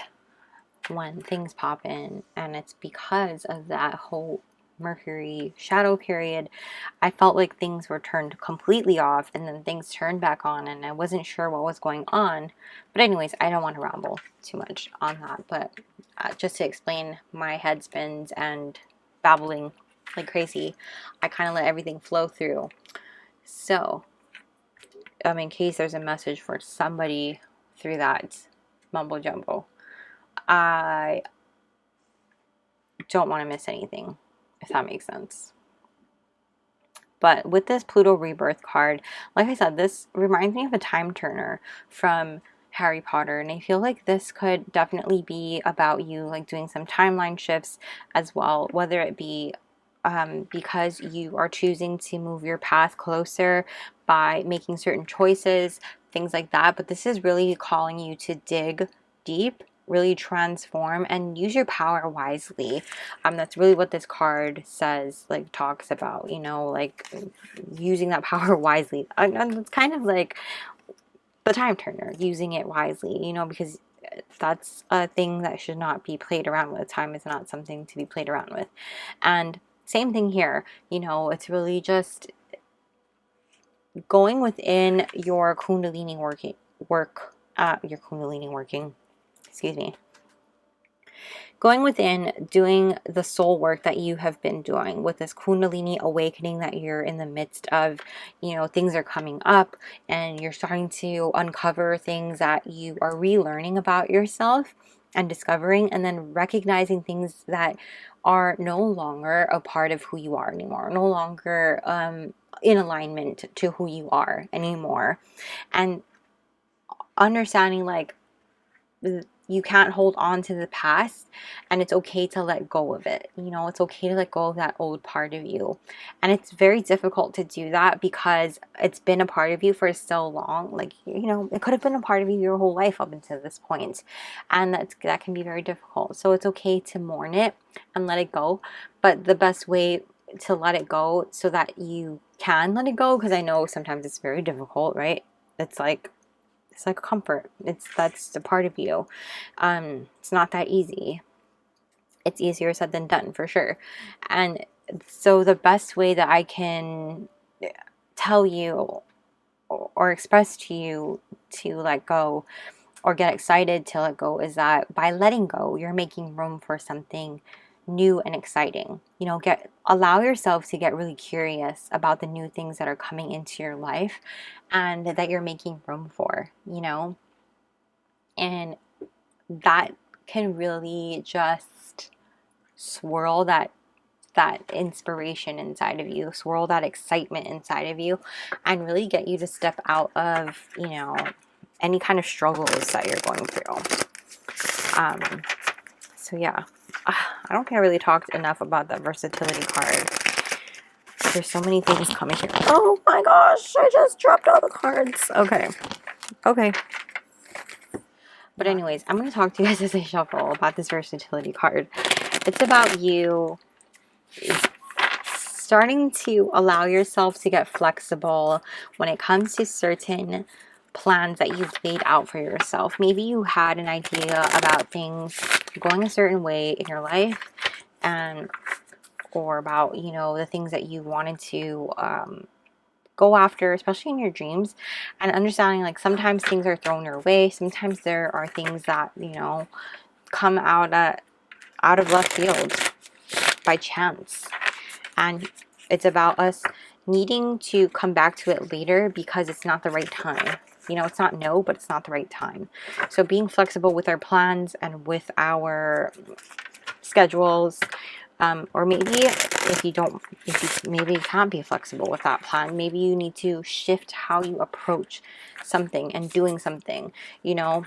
when things pop in, and it's because of that whole Mercury shadow period. I felt like things were turned completely off, and then things turned back on, and I wasn't sure what was going on. But anyways, I don't want to ramble too much on that, but just to explain my head spins and babbling like crazy, I kind of let everything flow through. So in case there's a message for somebody through that mumbo jumbo, I don't want to miss anything, if that makes sense. But with this Pluto rebirth card, like I said, this reminds me of a time turner from Harry Potter, and I feel like this could definitely be about you like doing some timeline shifts as well, whether it be because you are choosing to move your path closer by making certain choices, things like that. But this is really calling you to dig deep, really transform, and use your power wisely. That's really what this card says, like talks about, you know, like using that power wisely. And it's kind of like the time turner, using it wisely, you know, because that's a thing that should not be played around with. Time is not something to be played around with. And same thing here, you know, it's really just going within your Kundalini working, excuse me. Going within, doing the soul work that you have been doing with this Kundalini awakening that you're in the midst of. You know, things are coming up and you're starting to uncover things that you are relearning about yourself and discovering, and then recognizing things that are no longer a part of who you are anymore, no longer in alignment to who you are anymore, and understanding like you can't hold on to the past, and it's okay to let go of it. You know, it's okay to let go of that old part of you. And it's very difficult to do that because it's been a part of you for so long. Like, you know, it could have been a part of you your whole life up until this point. And that can be very difficult. So it's okay to mourn it and let it go. But the best way to let it go so that you can let it go, because I know sometimes it's very difficult, right? It's like a comfort. That's a part of you. It's not that easy. It's easier said than done, for sure. And so the best way that I can tell you or express to you to let go or get excited to let go is that by letting go, you're making room for something new and exciting. You know, allow yourself to get really curious about the new things that are coming into your life and that you're making room for, you know. And that can really just swirl that inspiration inside of you, swirl that excitement inside of you, and really get you to step out of, you know, any kind of struggles that you're going through. So yeah, I don't think I really talked enough about that versatility card. There's so many things coming here. Oh my gosh, I just dropped all the cards. Okay. But anyways, I'm going to talk to you guys as I shuffle about this versatility card. It's about you starting to allow yourself to get flexible when it comes to certain plans that you've laid out for yourself. Maybe you had an idea about things going a certain way in your life, and or about, you know, the things that you wanted to go after, especially in your dreams, and understanding like sometimes things are thrown your way. Sometimes there are things that, you know, come out of left field by chance, and it's about us needing to come back to it later because it's not the right time. You know, it's not no, but it's not the right time. So being flexible with our plans and with our schedules, or maybe if you maybe you can't be flexible with that plan, maybe you need to shift how you approach something and doing something, you know.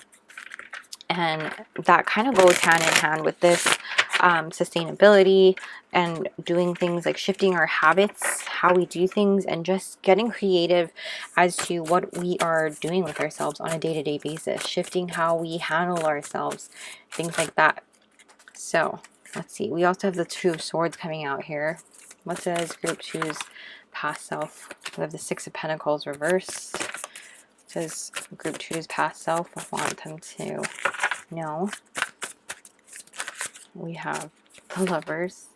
And that kind of goes hand in hand with this sustainability and doing things like shifting our habits, how we do things, and just getting creative as to what we are doing with ourselves on a day-to-day basis, shifting how we handle ourselves, things like that. So let's see. We also have the Two of Swords coming out here. What does group choose past self? We have the Six of Pentacles reversed. It says group choose past self. I want them to know. We have the Lovers.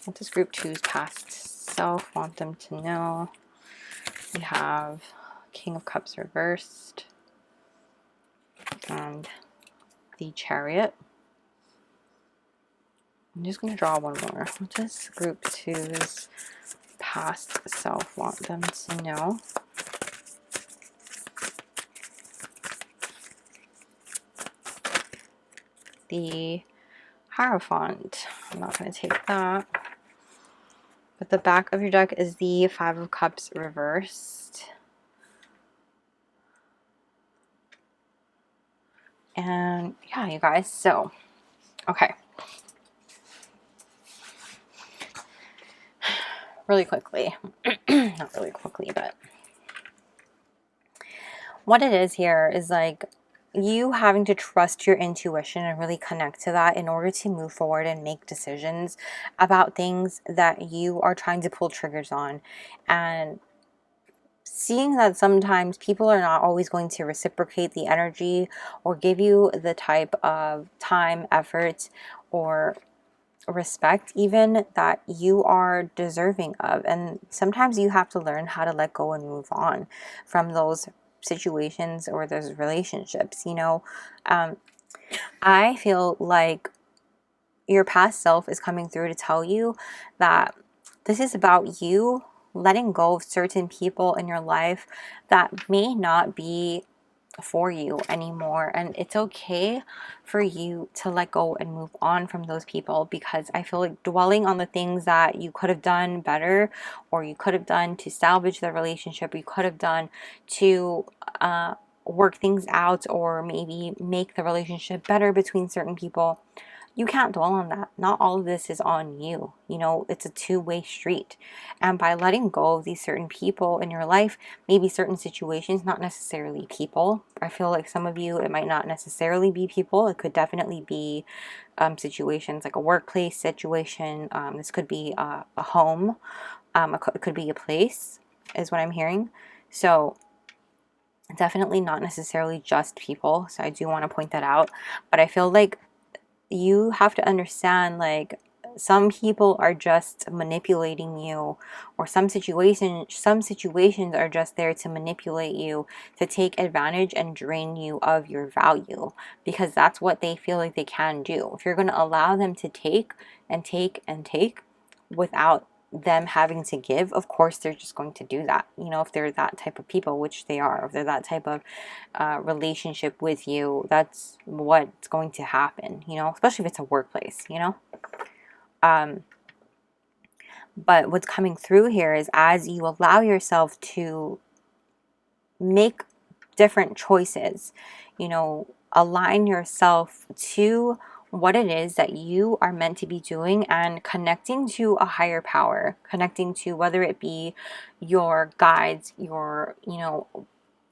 What does group choose past self want them to know? We have King of Cups reversed and the Chariot. I'm just going to draw one more. What does group two's past self want them to know? The Hierophant. I'm not going to take that. But the back of your deck is the Five of Cups reversed. And yeah, you guys, so, okay. Really quickly, not really quickly, but what it is here is like you having to trust your intuition and really connect to that in order to move forward and make decisions about things that you are trying to pull triggers on, and seeing that sometimes people are not always going to reciprocate the energy or give you the type of time, effort, or respect even that you are deserving of. And sometimes you have to learn how to let go and move on from those situations or those relationships, you know. I feel like your past self is coming through to tell you that this is about you letting go of certain people in your life that may not be for you anymore, and it's okay for you to let go and move on from those people, because I feel like dwelling on the things that you could have done better, or you could have done to salvage the relationship, you could have done to work things out, or maybe make the relationship better between certain people, you can't dwell on that. Not all of this is on you. You know, it's a two-way street. And by letting go of these certain people in your life, maybe certain situations, not necessarily people. I feel like some of you, it might not necessarily be people. It could definitely be situations like a workplace situation. This could be a home. It could be a place, is what I'm hearing. So definitely not necessarily just people. So I do want to point that out. But I feel like you have to understand, like, some people are just manipulating you, or some situations are just there to manipulate you, to take advantage and drain you of your value, because that's what they feel like they can do. If you're going to allow them to take and take and take without them having to give, of course they're just going to do that. You know, if they're that type of people, which they are, if they're that type of relationship with you, that's what's going to happen, you know, especially if it's a workplace, you know. But what's coming through here is, as you allow yourself to make different choices, you know, align yourself to what it is that you are meant to be doing, and connecting to a higher power, connecting to, whether it be your guides, your, you know,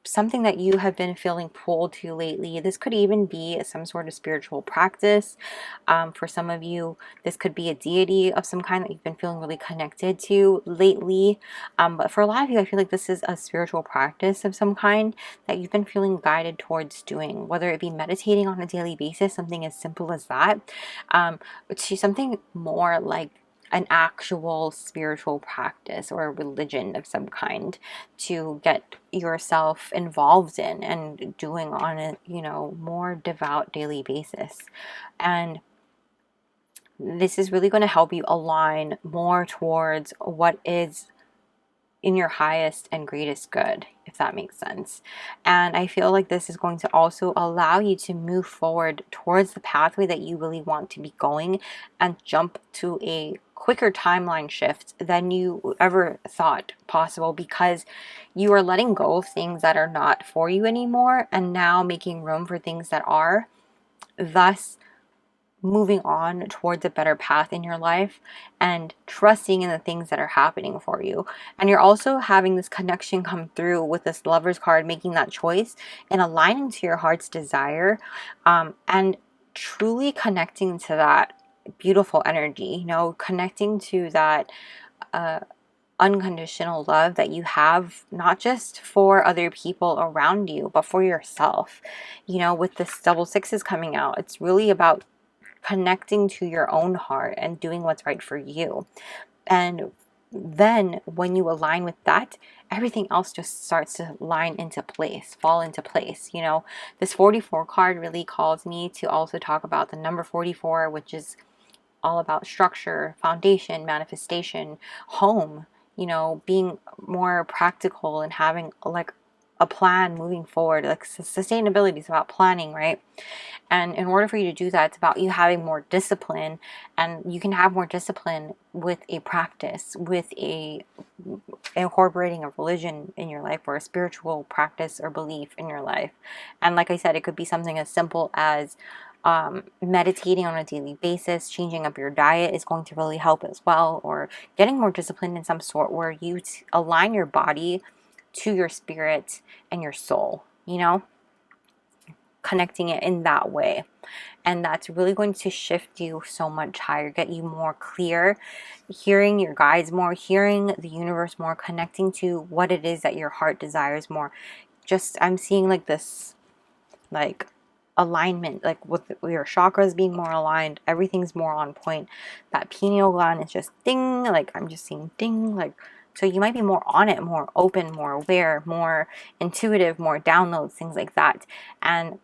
something that you have been feeling pulled to lately. This could even be some sort of spiritual practice. For some of you, this could be a deity of some kind that you've been feeling really connected to lately. But for a lot of you, I feel like this is a spiritual practice of some kind that you've been feeling guided towards doing, whether it be meditating on a daily basis, something as simple as that, to something more like an actual spiritual practice or a religion of some kind to get yourself involved in and doing on a, you know, more devout daily basis. And this is really going to help you align more towards what is in your highest and greatest good, if that makes sense. And I feel like this is going to also allow you to move forward towards the pathway that you really want to be going, and jump to a quicker timeline shift than you ever thought possible, because you are letting go of things that are not for you anymore, and now making room for things that are, thus moving on towards a better path in your life, and trusting in the things that are happening for you. And you're also having this connection come through with this Lover's card, making that choice and aligning to your heart's desire, and truly connecting to that beautiful energy, you know, connecting to that unconditional love that you have, not just for other people around you, but for yourself. You know, with this double sixes coming out, it's really about connecting to your own heart and doing what's right for you. And then when you align with that, everything else just starts to line into place, fall into place. You know, this 44 card really calls me to also talk about the number 44, which is all about structure, foundation, manifestation, home, you know, being more practical and having like a plan moving forward. Like sustainability is about planning, right? And in order for you to do that, it's about you having more discipline, and you can have more discipline with a practice, with a incorporating a religion in your life, or a spiritual practice or belief in your life. And like I said, it could be something as simple as meditating on a daily basis. Changing up your diet is going to really help as well, or getting more disciplined in some sort where you align your body to your spirit and your soul, you know, connecting it in that way. And that's really going to shift you so much higher, get you more clear, hearing your guides more, hearing the universe more, connecting to what it is that your heart desires more. Just, I'm seeing like this, like alignment, like with your chakras being more aligned, everything's more on point. That pineal gland is just ding, like I'm just seeing ding, like, so you might be more on it, more open, more aware, more intuitive, more downloads, things like that, and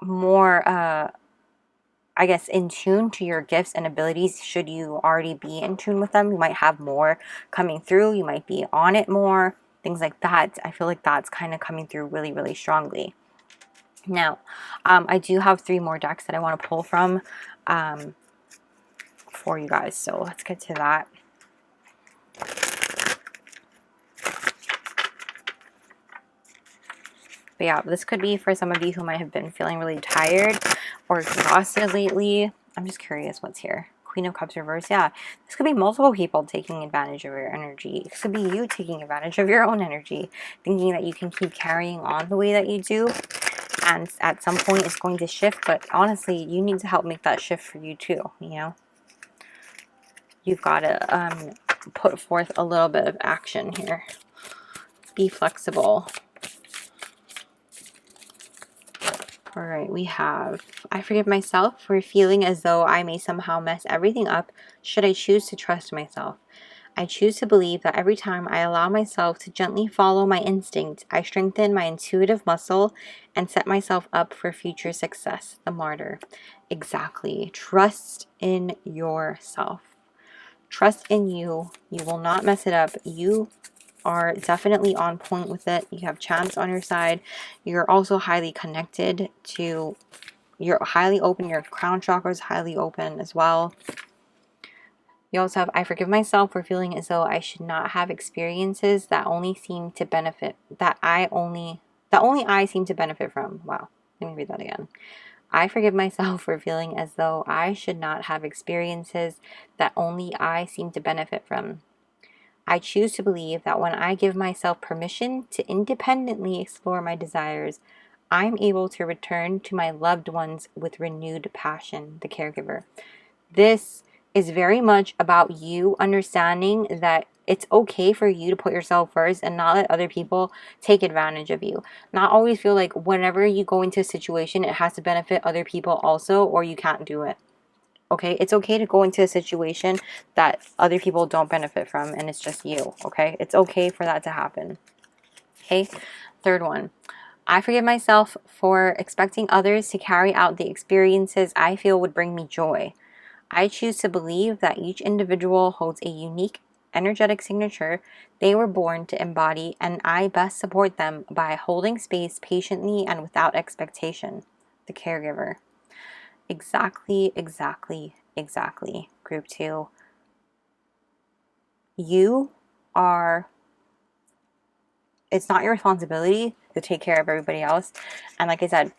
more I guess in tune to your gifts and abilities. Should you already be in tune with them, you might have more coming through, you might be on it more, things like that. I feel like that's kind of coming through really, really strongly. Now, I do have 3 more decks that I want to pull from for you guys, so let's get to that. But yeah, this could be for some of you who might have been feeling really tired or exhausted lately. I'm just curious what's here. Queen of Cups reverse. Yeah, this could be multiple people taking advantage of your energy. This could be you taking advantage of your own energy, thinking that you can keep carrying on the way that you do. And at some point it's going to shift, but honestly, you need to help make that shift for you too, you know? You've got to put forth a little bit of action here. Be flexible. All right, we have, I forgive myself for feeling as though I may somehow mess everything up should I choose to trust myself. I choose to believe that every time I allow myself to gently follow my instinct, I strengthen my intuitive muscle and set myself up for future success. The Martyr. Exactly. Trust in yourself. Trust in you. You will not mess it up. You are definitely on point with it. You have chance on your side. You're also highly connected to, you're highly open. Your crown chakra is highly open as well. You also have, I forgive myself for feeling as though I should not have experiences that only seem to benefit, that only I seem to benefit from. Wow. Let me read that again. I forgive myself for feeling as though I should not have experiences that only I seem to benefit from. I choose to believe that when I give myself permission to independently explore my desires, I'm able to return to my loved ones with renewed passion. The Caregiver. This is very much about you understanding that it's okay for you to put yourself first and not let other people take advantage of you. Not always feel like whenever you go into a situation, it has to benefit other people also, or you can't do it. Okay, it's okay to go into a situation that other people don't benefit from and it's just you. Okay, it's okay for that to happen. Okay, third one. I forgive myself for expecting others to carry out the experiences I feel would bring me joy. I choose to believe that each individual holds a unique energetic signature they were born to embody, and I best support them by holding space patiently and without expectation. The Caregiver. Exactly, exactly, exactly. Group 2. You are, it's not your responsibility to take care of everybody else. And like I said,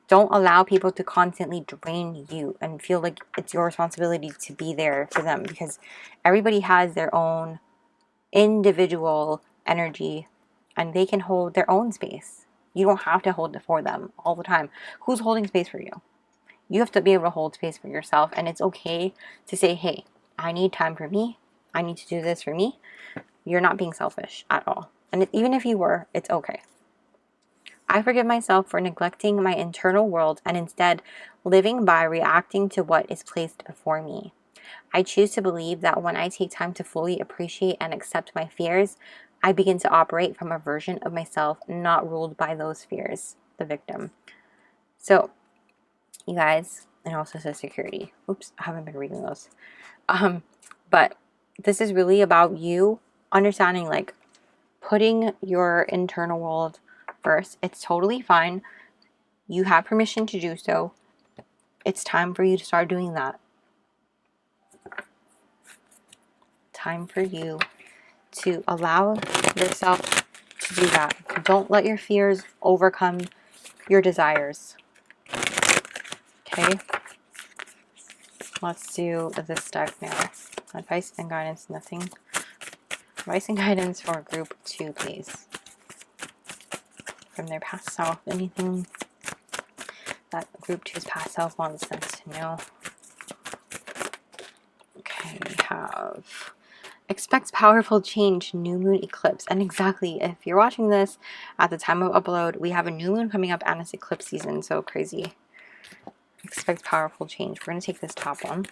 don't allow people to constantly drain you and feel like it's your responsibility to be there for them, because everybody has their own individual energy and they can hold their own space. You don't have to hold it for them all the time. Who's holding space for you? You have to be able to hold space for yourself, and it's okay to say, hey, I need time for me. I need to do this for me. You're not being selfish at all. And even if you were, it's okay. I forgive myself for neglecting my internal world and instead living by reacting to what is placed before me. I choose to believe that when I take time to fully appreciate and accept my fears, I begin to operate from a version of myself not ruled by those fears. The Victim. So, you guys, and also says security. Oops, I haven't been reading those. But this is really about you understanding, like, putting your internal world first. It's totally fine. You have permission to do so. It's time for you to start doing that. Time for you to allow yourself to do that. Don't let your fears overcome your desires. Okay? Let's do this deck now. Advice and guidance, nothing. Advice and guidance for group 2, please. From their past self, anything that group 2's past self wants them to know. Okay, we have expect powerful change, new moon eclipse. And exactly, if you're watching this at the time of upload, we have a new moon coming up and it's eclipse season. So crazy. Expect powerful change. We're going to take this top one.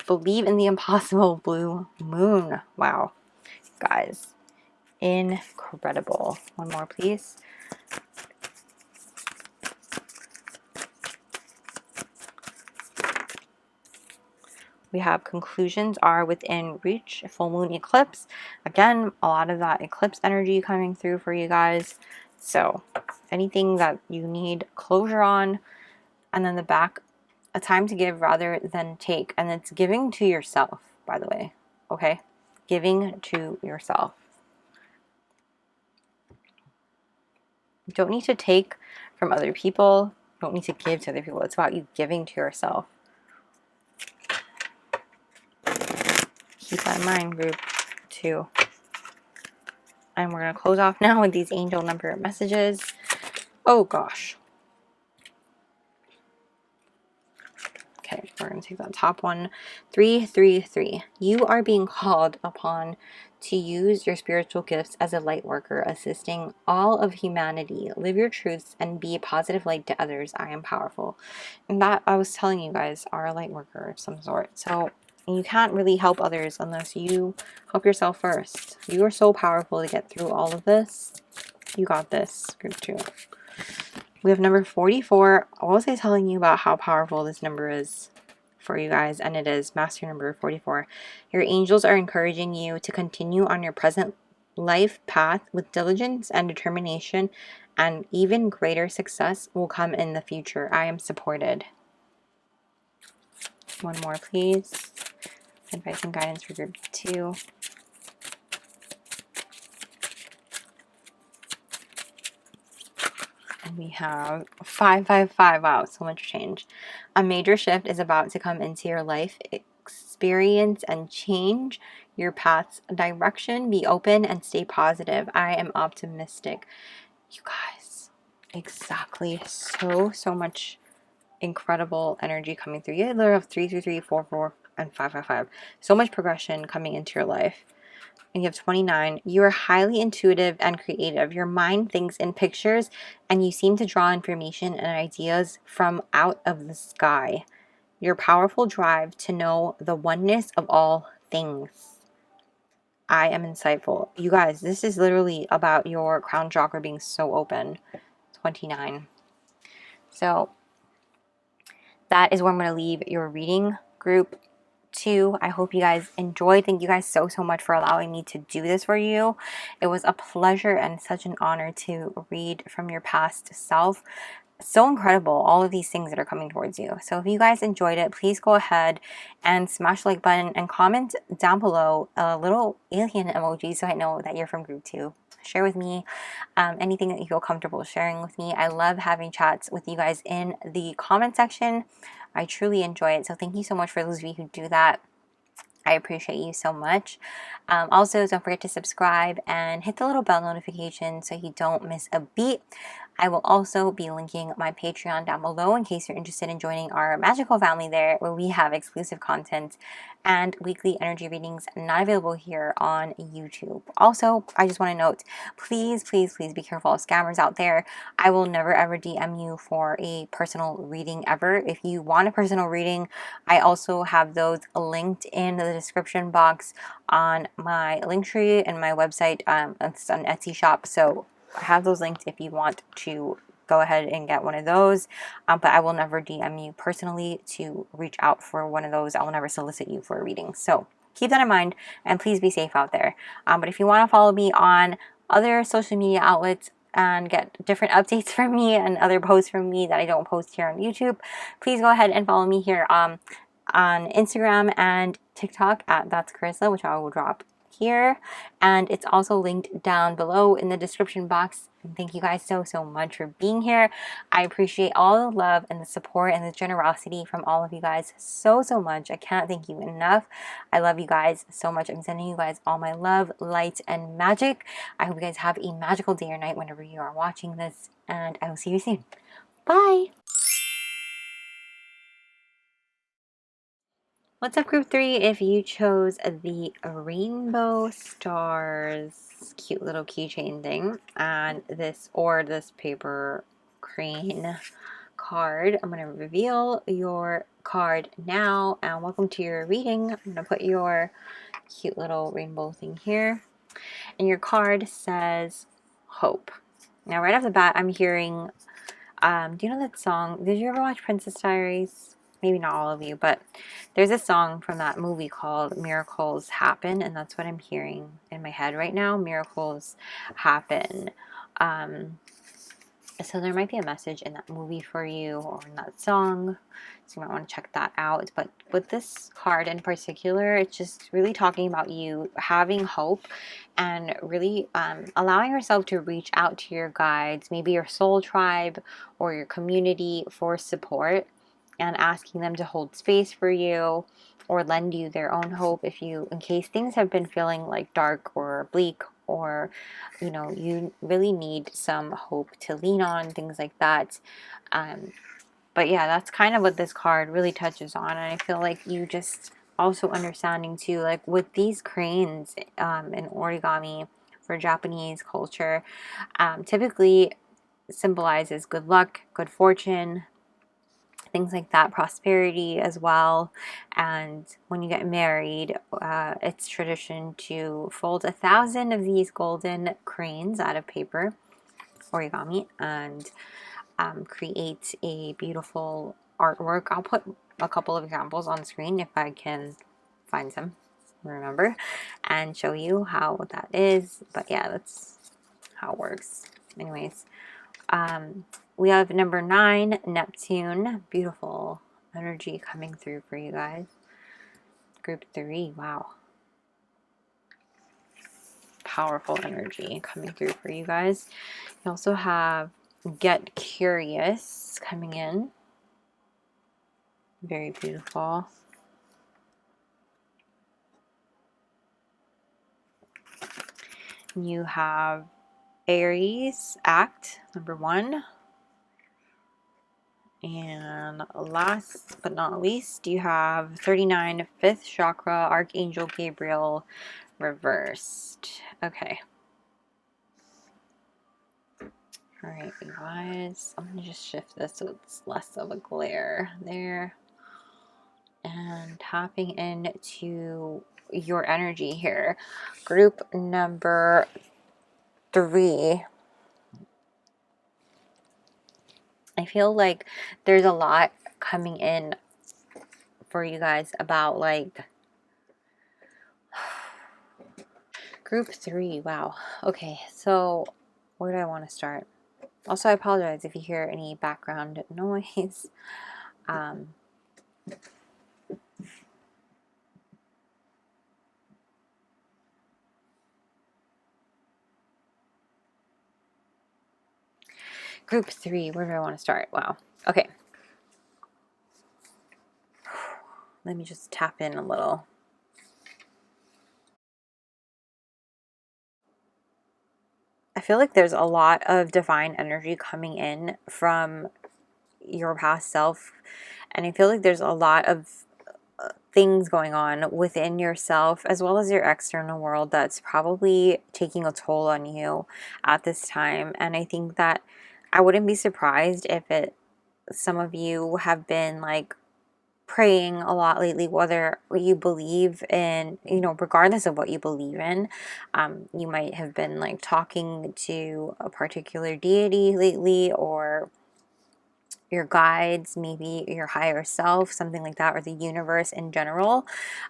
Believe in the impossible, blue moon. Wow. Guys, incredible. One more, please. We have conclusions are within reach, full moon eclipse. Again, a lot of that eclipse energy coming through for you guys. So anything that you need closure on. And then the back, a time to give rather than take. And it's giving to yourself, by the way. Okay? Giving to yourself. You don't need to take from other people. You don't need to give to other people. It's about you giving to yourself. Keep that in mind, group 2. And we're going to close off now with these angel number messages. Oh, gosh. Okay, we're going to take that top one. 333. You are being called upon to use your spiritual gifts as a light worker, assisting all of humanity. Live your truths and be a positive light to others. I am powerful. And that, I was telling you guys, are a light worker of some sort. So you can't really help others unless you help yourself first. You are so powerful to get through all of this. You got this, group 2. We have number 44. What was I telling you about how powerful this number is for you guys? And it is master number 44. Your angels are encouraging you to continue on your present life path with diligence and determination, and even greater success will come in the future. I am supported. One more, please. Advice and guidance for group 2. And we have 555. Wow, so much change. A major shift is about to come into your life. Experience and change your path's direction. Be open and stay positive. I am optimistic. You guys, exactly. So much incredible energy coming through. You literally have 333, 44, and 555. So much progression coming into your life. And you have 29. You are highly intuitive and creative. Your mind thinks in pictures, and you seem to draw information and ideas from out of the sky. Your powerful drive to know the oneness of all things. I am insightful. You guys, this is literally about your crown chakra being so open. 29. So that is where I'm going to leave your reading, group 2. I hope you guys enjoyed. Thank you guys so much for allowing me to do this for you. It was a pleasure and such an honor to read from your past self. So incredible, all of these things that are coming towards you. So if you guys enjoyed it, please go ahead and smash the like button and comment down below a little alien emoji so I know that you're from group 2. Share with me anything that you feel comfortable sharing with me. I love having chats with you guys in the comment section. I truly enjoy it. So thank you so much for those of you who do that. I appreciate you so much. Also, don't forget to subscribe and hit the little bell notification so you don't miss a beat. I will also be linking my Patreon down below in case you're interested in joining our magical family there, where we have exclusive content and weekly energy readings not available here on YouTube. Also, I just want to note, please be careful of scammers out there. I will never ever DM you for a personal reading ever. If you want a personal reading, I also have those linked in the description box on my Linktree and my website. It's an Etsy shop, so I have those linked if you want to go ahead and get one of those. But I will never DM you personally to reach out for one of those. I will never solicit you for a reading. So keep that in mind, and please be safe out there. But if you want to follow me on other social media outlets and get different updates from me and other posts from me that I don't post here on YouTube, please go ahead and follow me here on Instagram and TikTok at That's Carissa, which I will drop here, and it's also linked down below in the description box. And thank you guys so much for being here. I appreciate all the love and the support and the generosity from all of you guys so much. I can't thank you enough. I love you guys so much. I'm sending you guys all my love, light, and magic. I hope you guys have a magical day or night whenever you are watching this, and I will see you soon. Bye. What's up, group 3? If you chose the rainbow stars cute little keychain thing and this paper crane card, I'm going to reveal your card now, and welcome to your reading. I'm going to put your cute little rainbow thing here, and your card says hope. Now right off the bat, I'm hearing do you know that song? Did you ever watch Princess Diaries? Maybe not all of you, but there's a song from that movie called Miracles Happen, and that's what I'm hearing in my head right now. Miracles happen. So there might be a message in that movie for you, or in that song, so you might want to check that out. But with this card in particular, it's just really talking about you having hope and really allowing yourself to reach out to your guides, maybe your soul tribe or your community, for support, and asking them to hold space for you or lend you their own hope in case things have been feeling like dark or bleak, or you really need some hope to lean on, things like that. But yeah, that's kind of what this card really touches on, and I feel like you just also understanding too, like with these cranes in origami for Japanese culture, typically symbolizes good luck, good fortune, things like that, prosperity as well. And when you get married, it's tradition to fold 1,000 of these golden cranes out of paper, origami, and create a beautiful artwork. I'll put a couple of examples on screen if I can find some, remember, and show you how that is. But yeah, that's how it works. Anyways, we have number 9, Neptune. Beautiful energy coming through for you guys. Group 3, wow. Powerful energy coming through for you guys. You also have Get Curious coming in. Very beautiful. You have Aries, Act, number 1. And last but not least, you have 39, 5th chakra, Archangel Gabriel, reversed. Okay. All right, you guys. I'm going to just shift this so it's less of a glare there. And tapping into your energy here. Group number 3. I feel like there's a lot coming in for you guys about like group 3. Wow. Okay, so where do I want to start? Also, I apologize if you hear any background noise. Group 3, where do I want to start? Wow. Okay. Let me just tap in a little. I feel like there's a lot of divine energy coming in from your past self. And I feel like there's a lot of things going on within yourself as well as your external world that's probably taking a toll on you at this time. And I think that I wouldn't be surprised if some of you have been like praying a lot lately, whether you believe in, regardless of what you believe in. You might have been like talking to a particular deity lately, or your guides, maybe your higher self, something like that, or the universe in general.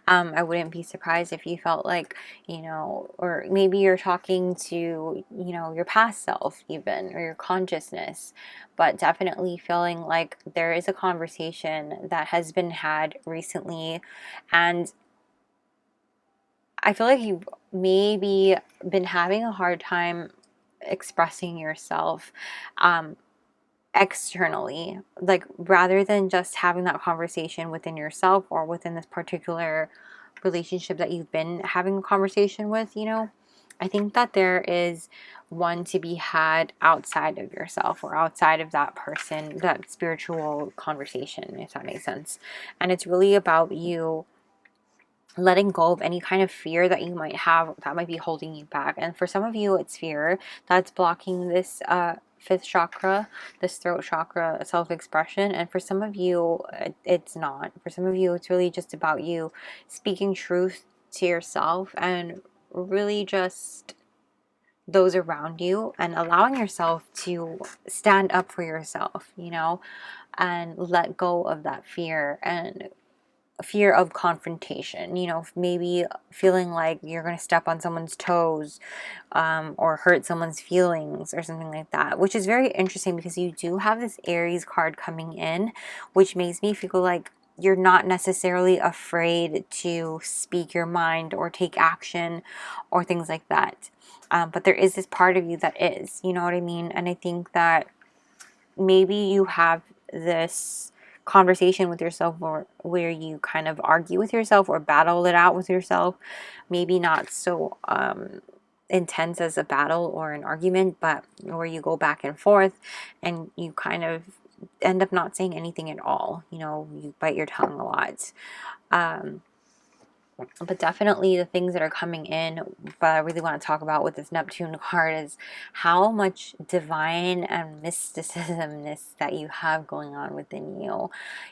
I wouldn't be surprised if you felt like, or maybe you're talking to, your past self even, or your consciousness, but definitely feeling like there is a conversation that has been had recently. And I feel like you've maybe been having a hard time expressing yourself, externally, like rather than just having that conversation within yourself or within this particular relationship that you've been having a conversation with. I think that there is one to be had outside of yourself or outside of that person, that spiritual conversation, if that makes sense. And it's really about you letting go of any kind of fear that you might have that might be holding you back. And for some of you, it's fear that's blocking this 5th chakra, this throat chakra self-expression. And for some of you, it's not. For some of you, it's really just about you speaking truth to yourself and really just those around you, and allowing yourself to stand up for yourself, and let go of that fear and fear of confrontation, maybe feeling like you're going to step on someone's toes, or hurt someone's feelings or something like that, which is very interesting because you do have this Aries card coming in, which makes me feel like you're not necessarily afraid to speak your mind or take action or things like that. But there is this part of you that is, you know what I mean? And I think that maybe you have this conversation with yourself, or where you kind of argue with yourself or battle it out with yourself. Maybe not so intense as a battle or an argument, but where you go back and forth and you kind of end up not saying anything at all. You bite your tongue a lot. But definitely the things that are coming in, but I really want to talk about with this Neptune card is how much divine and mysticismness that you have going on within you.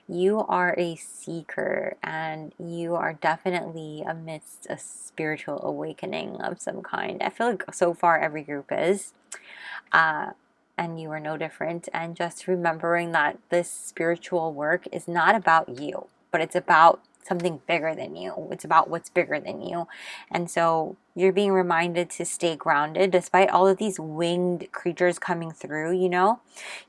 You are a seeker, and you are definitely amidst a spiritual awakening of some kind. I feel like so far every group is. And you are no different. And just remembering that this spiritual work is not about you, but it's about something bigger than you. It's about what's bigger than you. And so you're being reminded to stay grounded despite all of these winged creatures coming through. You know,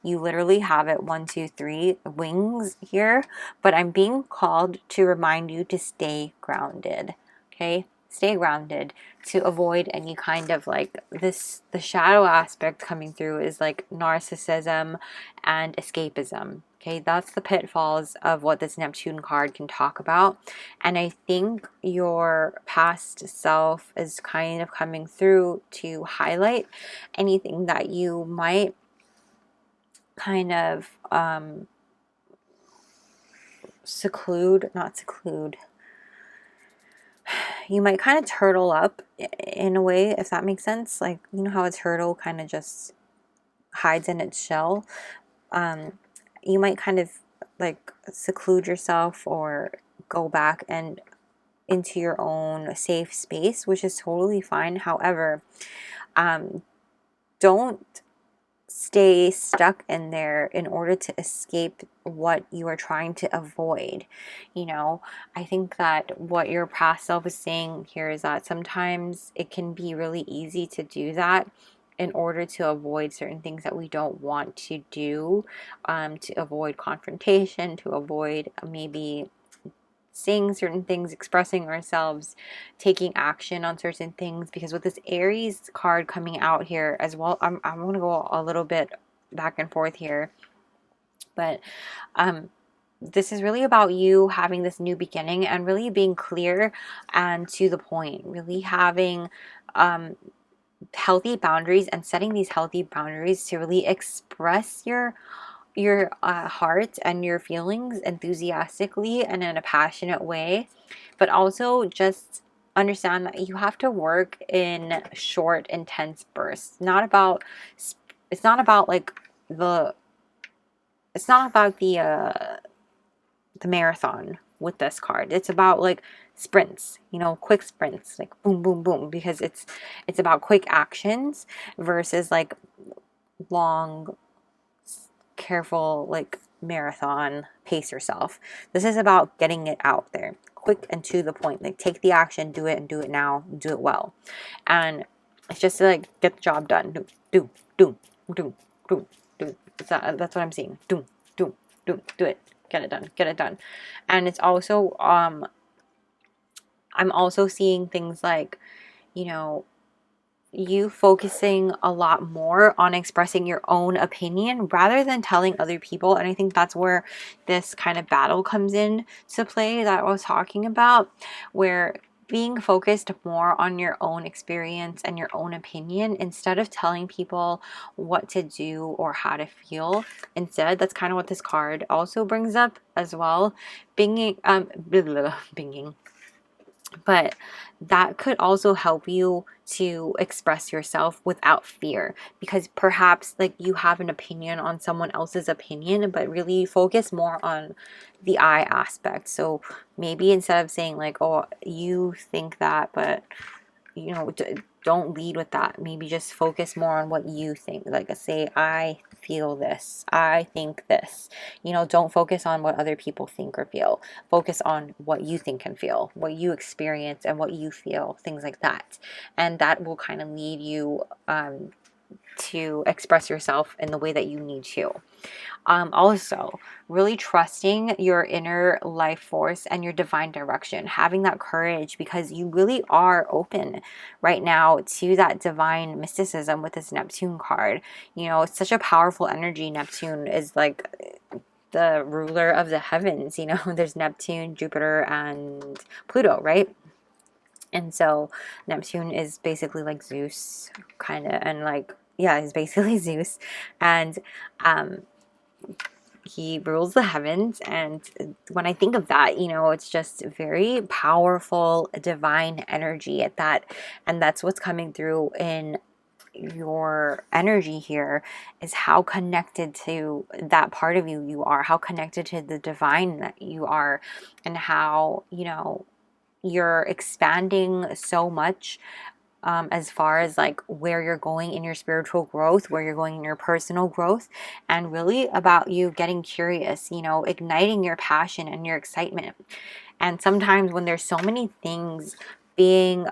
you literally have it 1, 2, 3 wings here, but I'm being called to remind you to stay grounded. Okay, stay grounded, to avoid any kind of like this. The shadow aspect coming through is like narcissism and escapism. Okay, that's the pitfalls of what this Neptune card can talk about. And I think your past self is kind of coming through to highlight anything that you might kind of not seclude. You might kind of turtle up in a way, if that makes sense. Like, you know how a turtle kind of just hides in its shell? You might kind of like seclude yourself or go back and into your own safe space, which is totally fine. However, don't stay stuck in there in order to escape what you are trying to avoid. You know, I think that what your past self is saying here is that sometimes it can be really easy to do that in order to avoid certain things that we don't want to do, to avoid confrontation, to avoid maybe saying certain things, expressing ourselves, taking action on certain things. Because with this Aries card coming out here as well, I'm going to go a little bit back and forth here, but this is really about you having this new beginning and really being clear and to the point, really having healthy boundaries and setting these healthy boundaries to really express your heart and your feelings enthusiastically and in a passionate way, but also just understand that you have to work in short, intense bursts. It's not about the marathon with this card. It's about like sprints, you know, quick sprints, like boom, boom, boom, because it's about quick actions versus like long, careful, like marathon. Pace yourself. This is about getting it out there quick and to the point. Like, take the action, do it, and do it now, do it well. And it's just to like get the job done. Do that's what I'm seeing. Do it, get it done. And it's also I'm also seeing things like, you know, you focusing a lot more on expressing your own opinion rather than telling other people. And I think that's where this kind of battle comes in to play that I was talking about, where being focused more on your own experience and your own opinion instead of telling people what to do or how to feel. Instead, that's kind of what this card also brings up as well. Binging. But that could also help you to express yourself without fear, because perhaps like you have an opinion on someone else's opinion, but really focus more on the I aspect. So maybe instead of saying like, oh, you think that, but you know, don't lead with that. Maybe just focus more on what you think. Like, say, I feel this, I think this. You know, don't focus on what other people think or feel. Focus on what you think and feel, what you experience and what you feel, things like that. And that will kind of lead you to express yourself in the way that you need to. Also, really trusting your inner life force and your divine direction, having that courage, because you really are open right now to that divine mysticism with this Neptune card. You know, it's such a powerful energy. Neptune is like the ruler of the heavens. You know, there's Neptune, Jupiter, and Pluto, right? And so Neptune is basically like Zeus, kind of, and like, yeah, he's basically Zeus. And he rules the heavens. And when I think of that, you know, it's just very powerful divine energy at that. And that's what's coming through in your energy here, is how connected to that part of you are, how connected to the divine that you are, and how, you know, you're expanding so much as far as like where you're going in your spiritual growth, where you're going in your personal growth, and really about you getting curious, you know, igniting your passion and your excitement. And sometimes when there's so many things being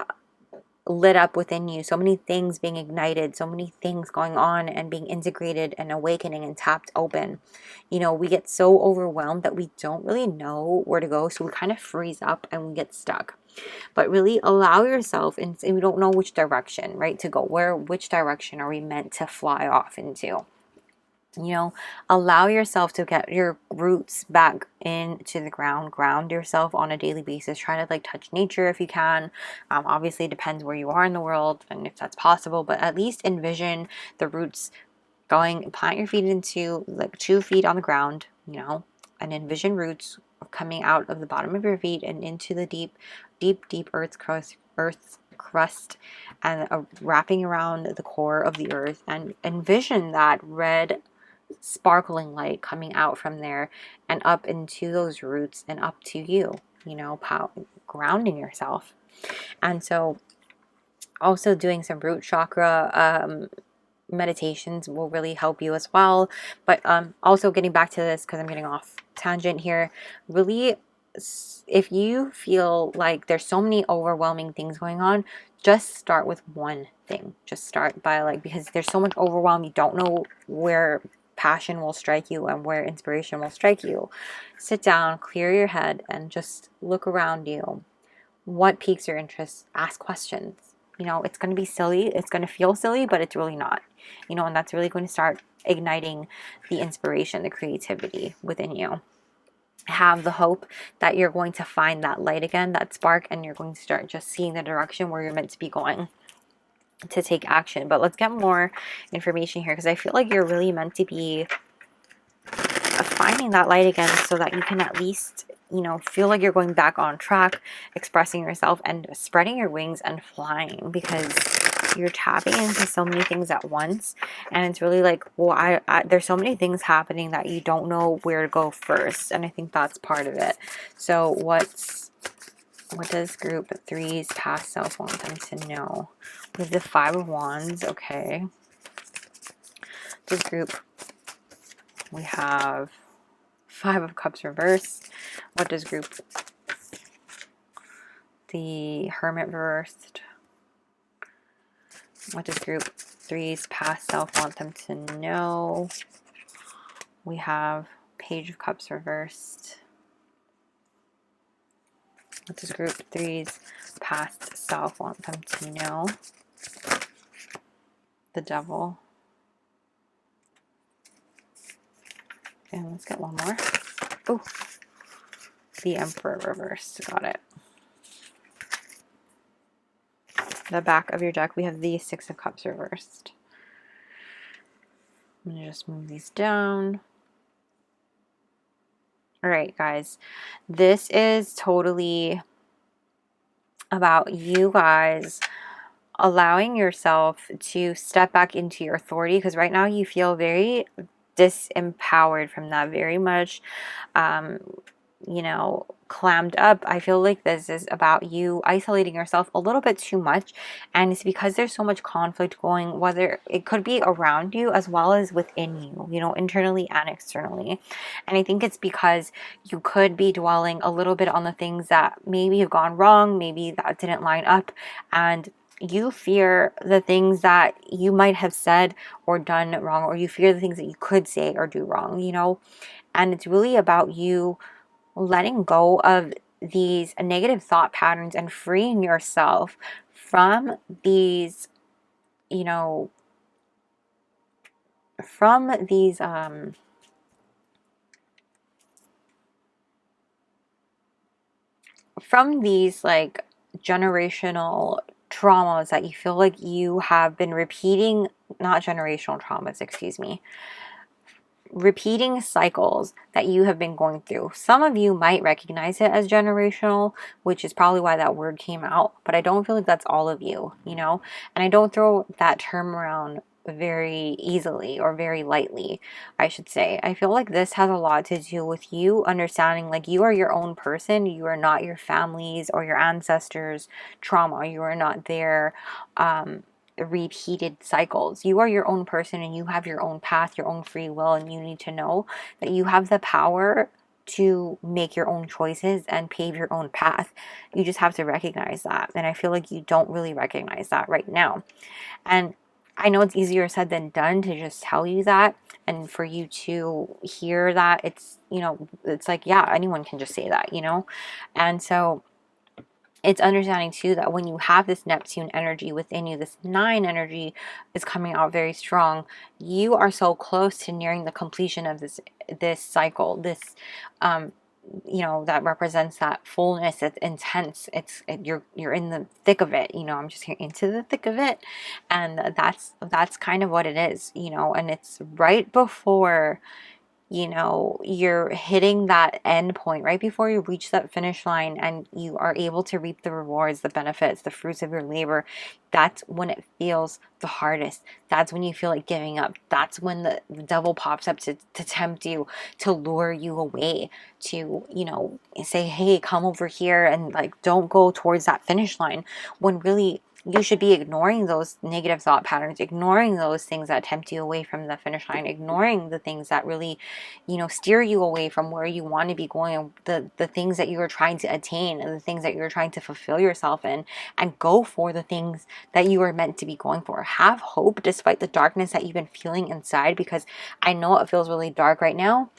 lit up within you, so many things being ignited, so many things going on and being integrated and awakening and tapped open, you know, we get so overwhelmed that we don't really know where to go. So we kind of freeze up and we get stuck. But really allow yourself, and we don't know which direction, right, to go. Which direction are we meant to fly off into? You know, allow yourself to get your roots back into the ground. Ground yourself on a daily basis. Try to like touch nature if you can. Obviously, it depends where you are in the world and if that's possible, but at least envision the roots going, plant your feet into like 2 feet on the ground, you know, and envision roots coming out of the bottom of your feet and into the deep earth's crust, and wrapping around the core of the earth, and envision that red sparkling light coming out from there and up into those roots and up to you, you know, grounding yourself. And so also doing some root chakra meditations will really help you as well. But also getting back to this, because I'm getting off tangent here, really, if you feel like there's so many overwhelming things going on, just start with one thing. Just start by like, because there's so much overwhelm, you don't know where passion will strike you and where inspiration will strike you. Sit down, clear your head, and just look around you. What piques your interest? Ask questions. You know, it's going to be silly, it's going to feel silly, but it's really not, you know, and that's really going to start igniting the inspiration, the creativity within you. Have the hope that you're going to find that light again, that spark, and you're going to start just seeing the direction where you're meant to be going to take action. But let's get more information here, because I feel like you're really meant to be finding that light again, so that you can at least, you know, feel like you're going back on track, expressing yourself and spreading your wings and flying, because you're tapping into so many things at once. And it's really like, well, there's so many things happening that you don't know where to go first, and I think that's part of it. So what does group 3's past self want them to know? We have the 5 of Wands. Okay, this group, we have 5 of Cups reversed. What does group, the Hermit reversed? What does group 3's past self want them to know? We have Page of Cups reversed. What does group 3's past self want them to know? The Devil. And let's get one more. Oh, the Emperor reversed. Got it. The back of your deck, we have the 6 of Cups reversed. I'm going to just move these down. All right, guys. This is totally about you guys allowing yourself to step back into your authority, because right now you feel very disempowered from that, very much you know, clammed up. I feel like this is about you isolating yourself a little bit too much, and it's because there's so much conflict going, whether it could be around you as well as within you, you know, internally and externally. And I think it's because you could be dwelling a little bit on the things that maybe have gone wrong, maybe that didn't line up, and you fear the things that you might have said or done wrong, or you fear the things that you could say or do wrong, you know. And it's really about you letting go of these negative thought patterns and freeing yourself from these, you know, from these like generational traumas that you feel like you have been repeating, not generational traumas, excuse me, repeating cycles that you have been going through. Some of you might recognize it as generational, which is probably why that word came out, but I don't feel like that's all of you, you know? And I don't throw that term around very easily or very lightly, I should say. I feel like this has a lot to do with you understanding like you are your own person. You are not your family's or your ancestors' trauma. You are not their repeated cycles. You are your own person and you have your own path, your own free will, and you need to know that you have the power to make your own choices and pave your own path. You just have to recognize that. And I feel like you don't really recognize that right now. And I know it's easier said than done to just tell you that, and for you to hear that. It's, you know, it's like, yeah, anyone can just say that, you know? And so it's understanding too that when you have this Neptune energy within you, this 9 energy is coming out very strong. You are so close to nearing the completion of this cycle, this you know, that represents that fullness. It's intense. You're in the thick of it, you know. I'm just here into the thick of it, and that's kind of what it is, you know. And it's right before, you know, you're hitting that end point, right before you reach that finish line and you are able to reap the rewards, the benefits, the fruits of your labor. That's when it feels the hardest. That's when you feel like giving up. That's when the devil pops up to tempt you, to lure you away, to, you know, say, hey, come over here, and like, don't go towards that finish line, when really you should be ignoring those negative thought patterns, ignoring those things that tempt you away from the finish line, ignoring the things that really, you know, steer you away from where you want to be going, the things that you are trying to attain and the things that you're trying to fulfill yourself in, and go for the things that you are meant to be going for. Have hope despite the darkness that you've been feeling inside, because I know it feels really dark right now.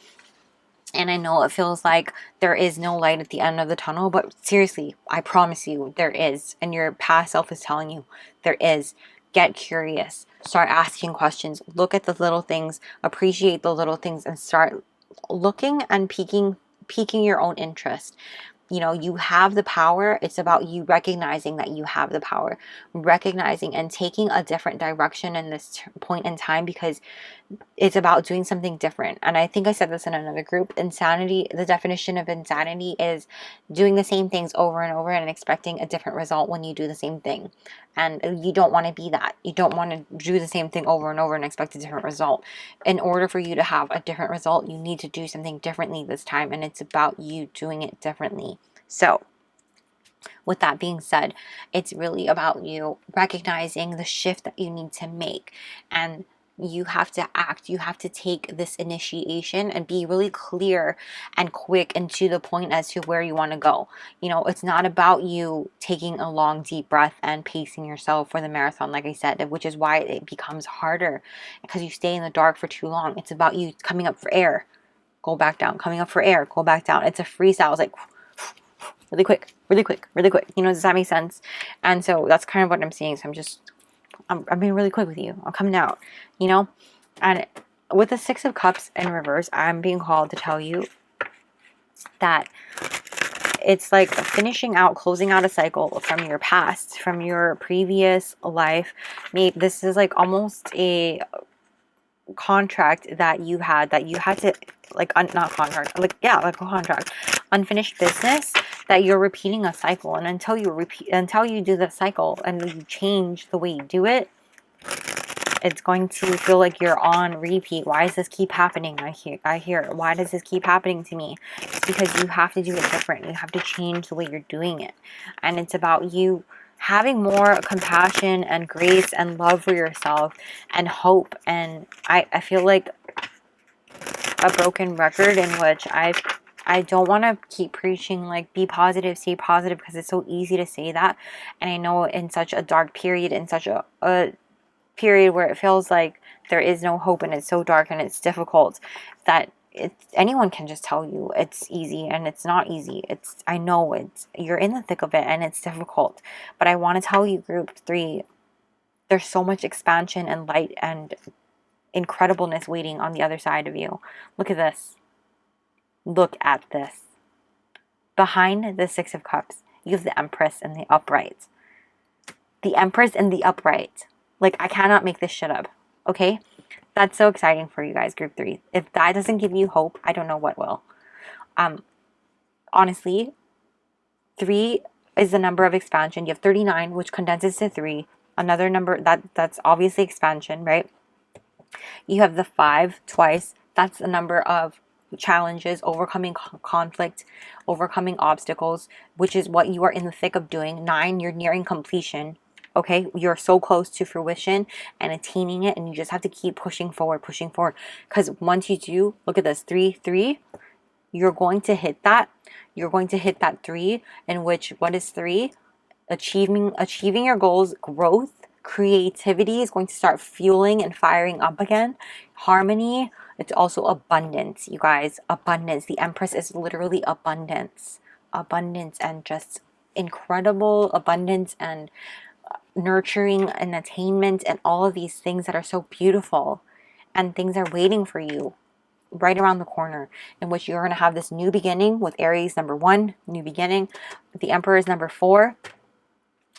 And I know it feels like there is no light at the end of the tunnel, but seriously, I promise you there is. And your past self is telling you there is. Get curious. Start asking questions. Look at the little things. Appreciate the little things and start looking and piquing your own interest. You know, you have the power. It's about you recognizing that you have the power. Recognizing and taking a different direction in this point in time, because it's about doing something different. And I think I said this in another group. Insanity, the definition of insanity is doing the same things over and over and expecting a different result when you do the same thing. And you don't want to be that. You don't want to do the same thing over and over and expect a different result. In order for you to have a different result, you need to do something differently this time. And it's about you doing it differently. So with that being said, it's really about you recognizing the shift that you need to make, and you have to act. You have to take this initiation and be really clear and quick and to the point as to where you want to go. You know, it's not about you taking a long deep breath and pacing yourself for the marathon, like I said, which is why it becomes harder, because you stay in the dark for too long. It's about you coming up for air, go back down, coming up for air, go back down. It's a freestyle. It's like really quick, really quick, really quick. You know, does that make sense? And so that's kind of what I'm seeing. So I'm being really quick with you. I'm coming out, you know? And with the 6 of Cups in reverse, I'm being called to tell you that it's like finishing out, closing out a cycle from your past, from your previous life. Maybe this is like almost a contract that you had to like not contract, like, yeah, like a contract, unfinished business, that you're repeating a cycle. And until you do the cycle and you change the way you do it, it's going to feel like you're on repeat. Why does this keep happening? I hear why does this keep happening to me? It's because you have to do it different. You have to change the way you're doing it. And it's about you having more compassion and grace and love for yourself and hope. And I feel like a broken record in which I don't want to keep preaching like be positive, stay positive, because it's so easy to say that. And I know in such a dark period, in such a period where it feels like there is no hope and it's so dark and it's difficult, that anyone can just tell you it's easy, and it's not easy. I know you're in the thick of it and it's difficult, but I want to tell you, group 3, there's so much expansion and light and incredibleness waiting on the other side of you. Look at this. Look at this. Behind the 6 of Cups, you have the Empress and the Upright. The Empress and the Upright. Like, I cannot make this shit up, okay? That's so exciting for you guys, group 3. If that doesn't give you hope, I don't know what will. Honestly, 3 is the number of expansion. You have 39, which condenses to 3. Another number, that's obviously expansion, right? You have the 5 twice. That's the number of challenges, overcoming conflict, overcoming obstacles, which is what you are in the thick of doing. 9, you're nearing completion. Okay, you're so close to fruition and attaining it, and you just have to keep pushing forward, because once you do, look at this, 3, 3, you're going to hit that. You're going to hit that 3, in which, what is 3? Achieving your goals, growth, creativity is going to start fueling and firing up again. Harmony, it's also abundance, you guys. Abundance. The Empress is literally abundance. Abundance and just incredible abundance and nurturing and attainment and all of these things that are so beautiful, and things are waiting for you right around the corner, in which you're going to have this new beginning with Aries, number 1, new beginning. The Emperor is number 4,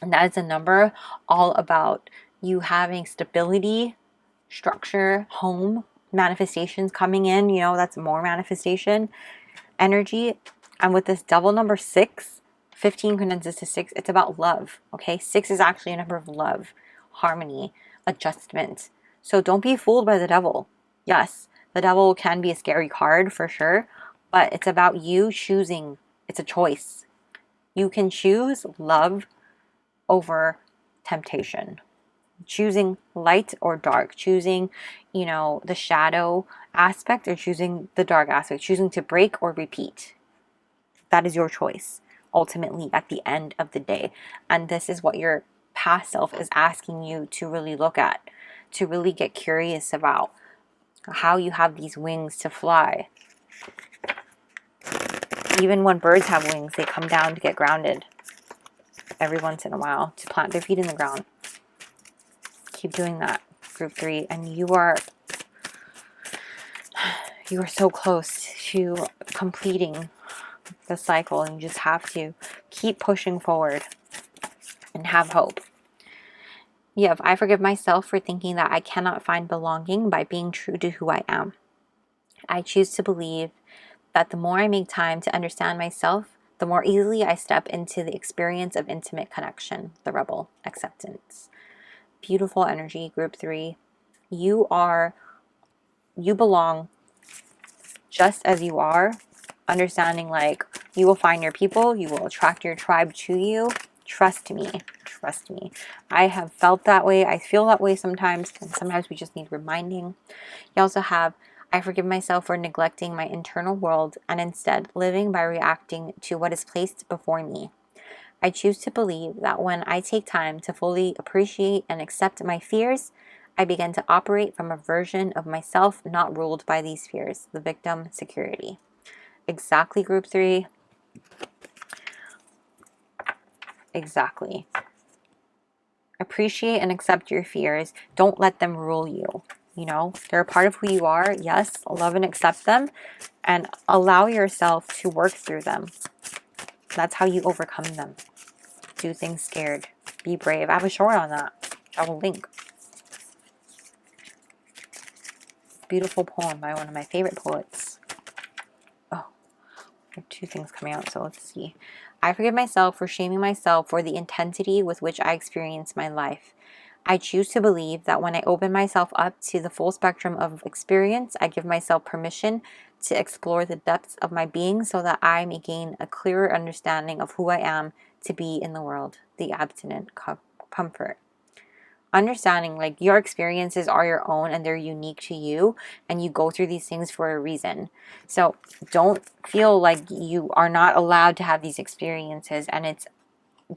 and that is a number all about you having stability, structure, home, manifestations coming in. You know, that's more manifestation energy. And with this double number 6, 15 condenses to 6, it's about love. Okay, 6 is actually a number of love, harmony, adjustment. So don't be fooled by the devil. Yes, the devil can be a scary card for sure, but it's about you choosing. It's a choice. You can choose love over temptation, choosing light or dark, choosing, you know, the shadow aspect, or choosing the dark aspect, choosing to break or repeat. That is your choice, ultimately, at the end of the day. And this is what your past self is asking you to really look at, to really get curious about how you have these wings to fly. Even when birds have wings, they come down to get grounded every once in a while, to plant their feet in the ground. Keep doing that, group 3, and you are so close to completing the cycle, and you just have to keep pushing forward and have hope. Yeah, I forgive myself for thinking that I cannot find belonging by being true to who I am. I choose to believe that the more I make time to understand myself, the more easily I step into the experience of intimate connection. The Rebel, acceptance. Beautiful energy, group 3. You belong just as you are. Understanding, like, you will find your people, you will attract your tribe to you. Trust me. Trust me. I have felt that way. I feel that way sometimes, and sometimes we just need reminding. You also have, I forgive myself for neglecting my internal world and instead living by reacting to what is placed before me. I choose to believe that when I take time to fully appreciate and accept my fears, I begin to operate from a version of myself not ruled by these fears. The Victim, security. Exactly, group 3. Exactly. Appreciate and accept your fears. Don't let them rule you. You know, they're a part of who you are. Yes, love and accept them, and allow yourself to work through them. That's how you overcome them. Do things scared. Be brave. I have a short on that. I will link. Beautiful poem by one of my favorite poets. Oh, there are 2 things coming out, so let's see. I forgive myself for shaming myself for the intensity with which I experience my life. I choose to believe that when I open myself up to the full spectrum of experience, I give myself permission to explore the depths of my being so that I may gain a clearer understanding of who I am to be in the world. The Abstinent, comfort. Understanding, like, your experiences are your own and they're unique to you, and you go through these things for a reason. So don't feel like you are not allowed to have these experiences, and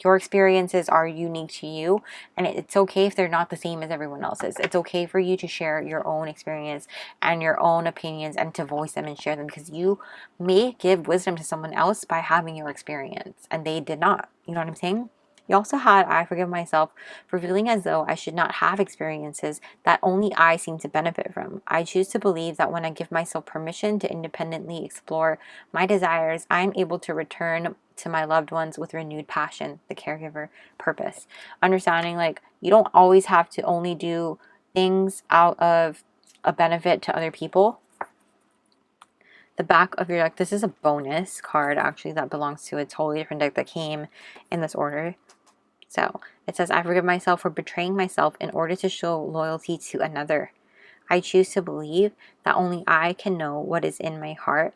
your experiences are unique to you, and it's okay if they're not the same as everyone else's. It's okay for you to share your own experience and your own opinions, and to voice them and share them, because you may give wisdom to someone else by having your experience and they did not. You know what I'm saying? You also had, I forgive myself for feeling as though I should not have experiences that only I seem to benefit from. I choose to believe that when I give myself permission to independently explore my desires, I am able to return to my loved ones with renewed passion. The Caregiver, purpose. Understanding, like, you don't always have to only do things out of a benefit to other people. The back of your deck, this is a bonus card actually that belongs to a totally different deck that came in this order. So it says, I forgive myself for betraying myself in order to show loyalty to another. I choose to believe that only I can know what is in my heart.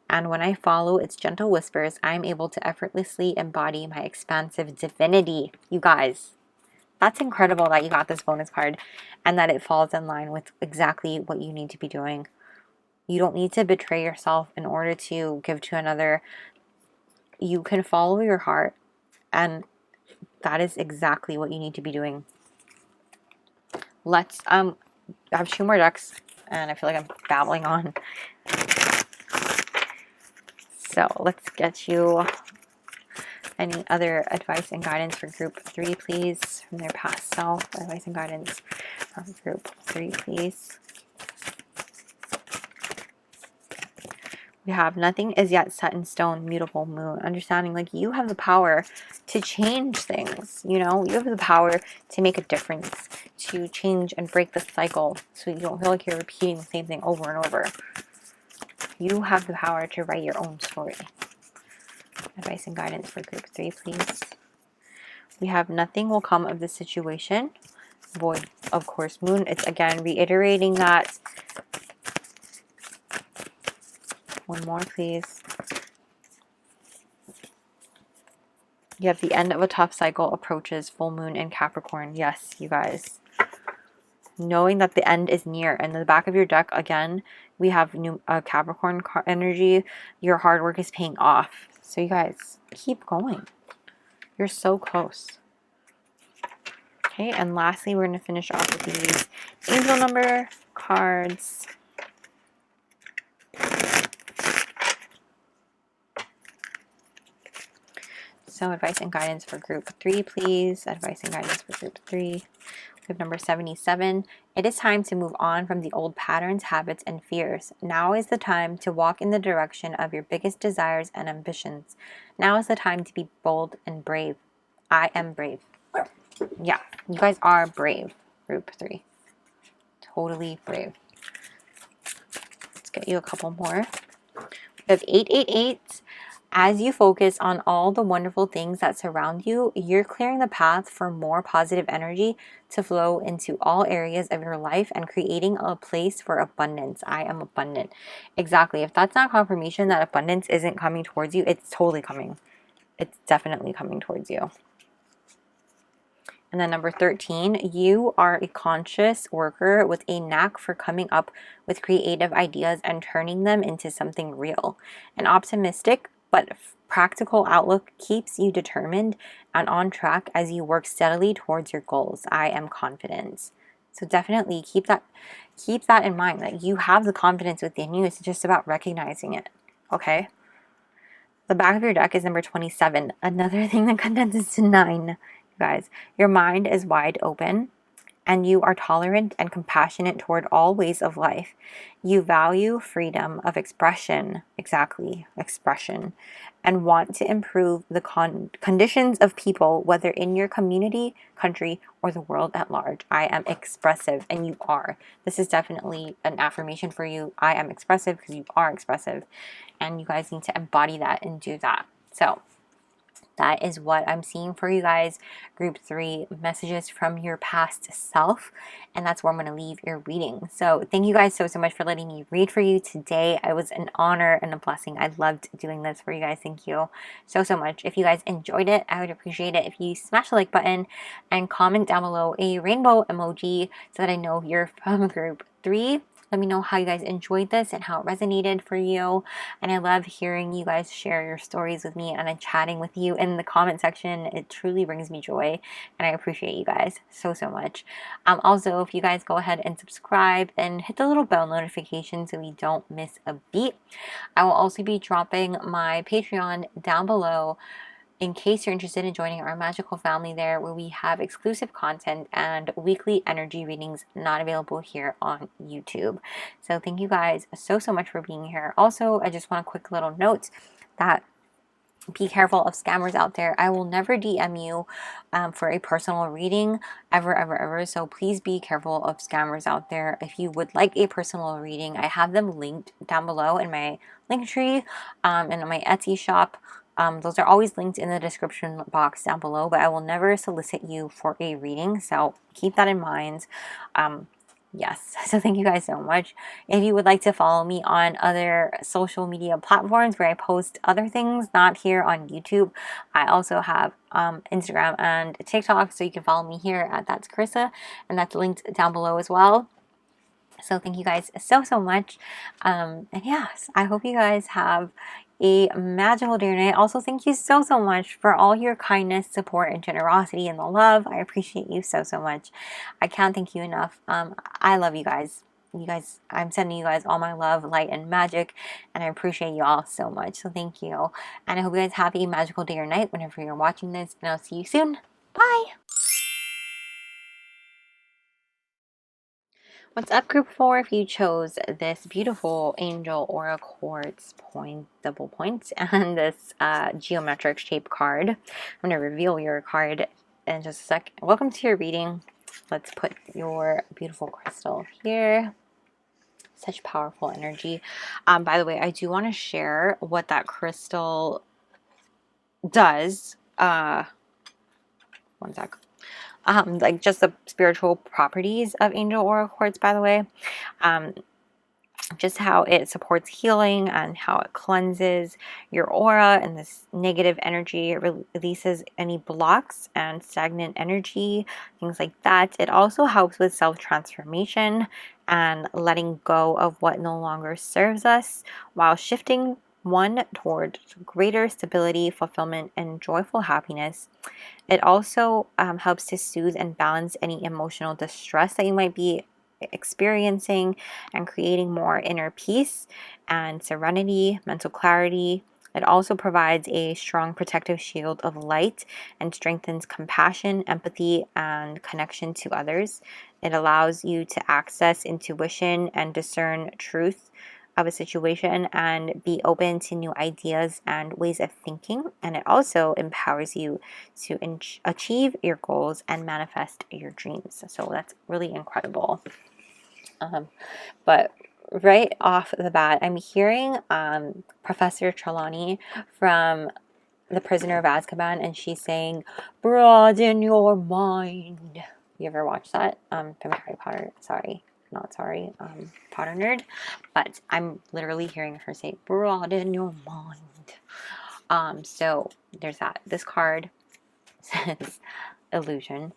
And when I follow its gentle whispers, I am able to effortlessly embody my expansive divinity. You guys, that's incredible that you got this bonus card and that it falls in line with exactly what you need to be doing. You don't need to betray yourself in order to give to another. You can follow your heart, and that is exactly what you need to be doing. Let's I have 2 more decks, and I feel like I'm babbling on. So let's get you any other advice and guidance for group 3, please, from their past self. Advice and guidance from group 3, please. We have nothing is yet set in stone, mutable moon. Understanding like you have the power to change things, you know, you have the power to make a difference, to change and break the cycle so you don't feel like you're repeating the same thing over and over. You have the power to write your own story. Advice and guidance for group 3, please. We have nothing will come of this situation. Void, of course, moon. It's again reiterating that. One more, please. You have the end of a tough cycle approaches, full moon in Capricorn. Yes, you guys. Knowing that the end is near. And in the back of your deck, again, we have new Capricorn energy. Your hard work is paying off. So you guys, keep going. You're so close. Okay, and lastly, we're going to finish off with these angel number cards. So advice and guidance for group 3, please. Advice and guidance for group 3. We have number 77. It is time to move on from the old patterns, habits, and fears. Now is the time to walk in the direction of your biggest desires and ambitions. Now is the time to be bold and brave. I am brave. Yeah, you guys are brave, group 3. Totally brave. Let's get you a couple more. We have 888. As you focus on all the wonderful things that surround you, you're clearing the path for more positive energy to flow into all areas of your life and creating a place for abundance. I am abundant. Exactly. If that's not confirmation that abundance isn't coming towards you, it's totally coming. It's definitely coming towards you. And then number 13, you are a conscious worker with a knack for coming up with creative ideas and turning them into something real. An optimistic but practical outlook keeps you determined and on track as you work steadily towards your goals. I am confident. So definitely keep that in mind, that you have the confidence within you. It's just about recognizing it. Okay? The back of your deck is number 27. Another thing that condenses to 9. Guys, your mind is wide open and you are tolerant and compassionate toward all ways of life. You value freedom of expression, expression, and want to improve the conditions of people, whether in your community, country, or the world at large. I am expressive, and you are. This is definitely an affirmation for you. I am expressive because you are expressive, and you guys need to embody that and do that. So that is what I'm seeing for you guys. Group 3, messages from your past self. And that's where I'm going to leave your reading. So thank you guys so much for letting me read for you today. It was an honor and a blessing. I loved doing this for you guys. Thank you so much. If you guys enjoyed it, I would appreciate it if you smash the like button and comment down below a rainbow emoji so that I know you're from group 3. Let me know how you guys enjoyed this and how it resonated for you. And I love hearing you guys share your stories with me and chatting with you in the comment section. It truly brings me joy, and I appreciate you guys so much. Also, if you guys go ahead and subscribe and hit the little bell notification so we don't miss a beat. I will also be dropping my Patreon down below in case you're interested in joining our magical family there, where we have exclusive content and weekly energy readings not available here on YouTube. So thank you guys so much for being here. Also, I just want a quick little note that Be careful of scammers out there. I will never DM you for a personal reading ever, ever, ever. So please be careful of scammers out there. If you would like a personal reading, I have them linked down below in my Linktree and in my Etsy shop. Those are always linked in the description box down below, but I will never solicit you for a reading. So keep that in mind. Yes, so thank you guys so much. If you would like to follow me on other social media platforms where I post other things, not here on YouTube, I also have Instagram and TikTok, so you can follow me here at That's Carissa, and that's linked down below as well. So thank you guys so, so much. And yes, I hope you guys have a magical day or night. Also, thank you so, so much for all your kindness, support, and generosity and the love. I appreciate you so, so much. I can't thank you enough. I love you guys. You guys, I'm sending you guys all my love, light, and magic, and I appreciate you all so much. So thank you. And I hope you guys have a magical day or night whenever you're watching this, and I'll see you soon. Bye! What's up, group 4? If you chose this beautiful angel aura quartz double point and this geometric shape card, I'm going to reveal your card in just a sec. Welcome to your reading. Let's put your beautiful crystal here. Such powerful energy. By the way, I do want to share what that crystal does. One sec. Like just the spiritual properties of angel aura quartz, by the way. Just how it supports healing and how it cleanses your aura and this negative energy. It releases any blocks and stagnant energy, things like that. It also helps with self-transformation and letting go of what no longer serves us while shifting one toward greater stability, fulfillment, and joyful happiness. It also helps to soothe and balance any emotional distress that you might be experiencing and creating more inner peace and serenity, mental clarity. It also provides a strong protective shield of light and strengthens compassion, empathy, and connection to others. It allows you to access intuition and discern truth of a situation and be open to new ideas and ways of thinking. And it also empowers you to achieve your goals and manifest your dreams. So that's really incredible. But right off the bat, I'm hearing Professor Trelawney from The Prisoner of Azkaban, and she's saying, broaden your mind. You ever watch that? From Harry Potter. Potter nerd. But I'm literally hearing her say, broaden your mind. So there's that. This card says illusion.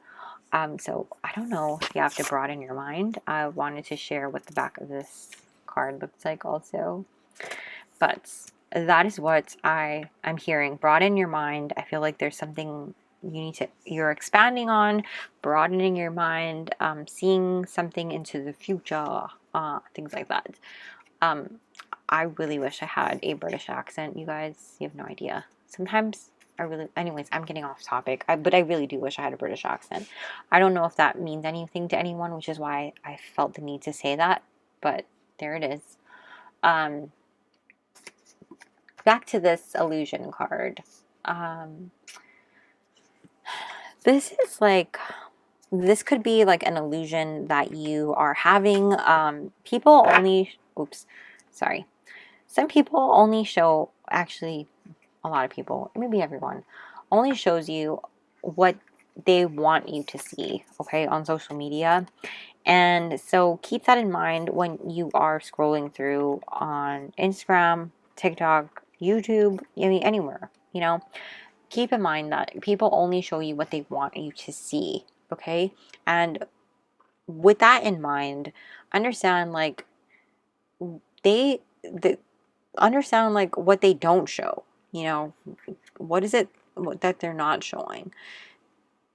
So I don't know if you have to broaden your mind. I wanted to share what the back of this card looks like also. But that is what I'm hearing. Broaden your mind. I feel like there's something you're expanding on, broadening your mind, seeing something into the future, things like that. I really wish I had a British accent, you guys. You have no idea. Sometimes anyways, I'm getting off topic, but I really do wish I had a British accent. I don't know if that means anything to anyone, which is why I felt the need to say that, but there it is. Back to this illusion card. This could be like an illusion that you are having. Some people only show, actually, a lot of people, maybe everyone, only shows you what they want you to see, okay, on social media. And so keep that in mind when you are scrolling through on Instagram, TikTok, YouTube, I mean, anywhere, you know. Keep in mind that people only show you what they want you to see, okay? And with that in mind, understand like understand like what they don't show. You know, what is it that they're not showing?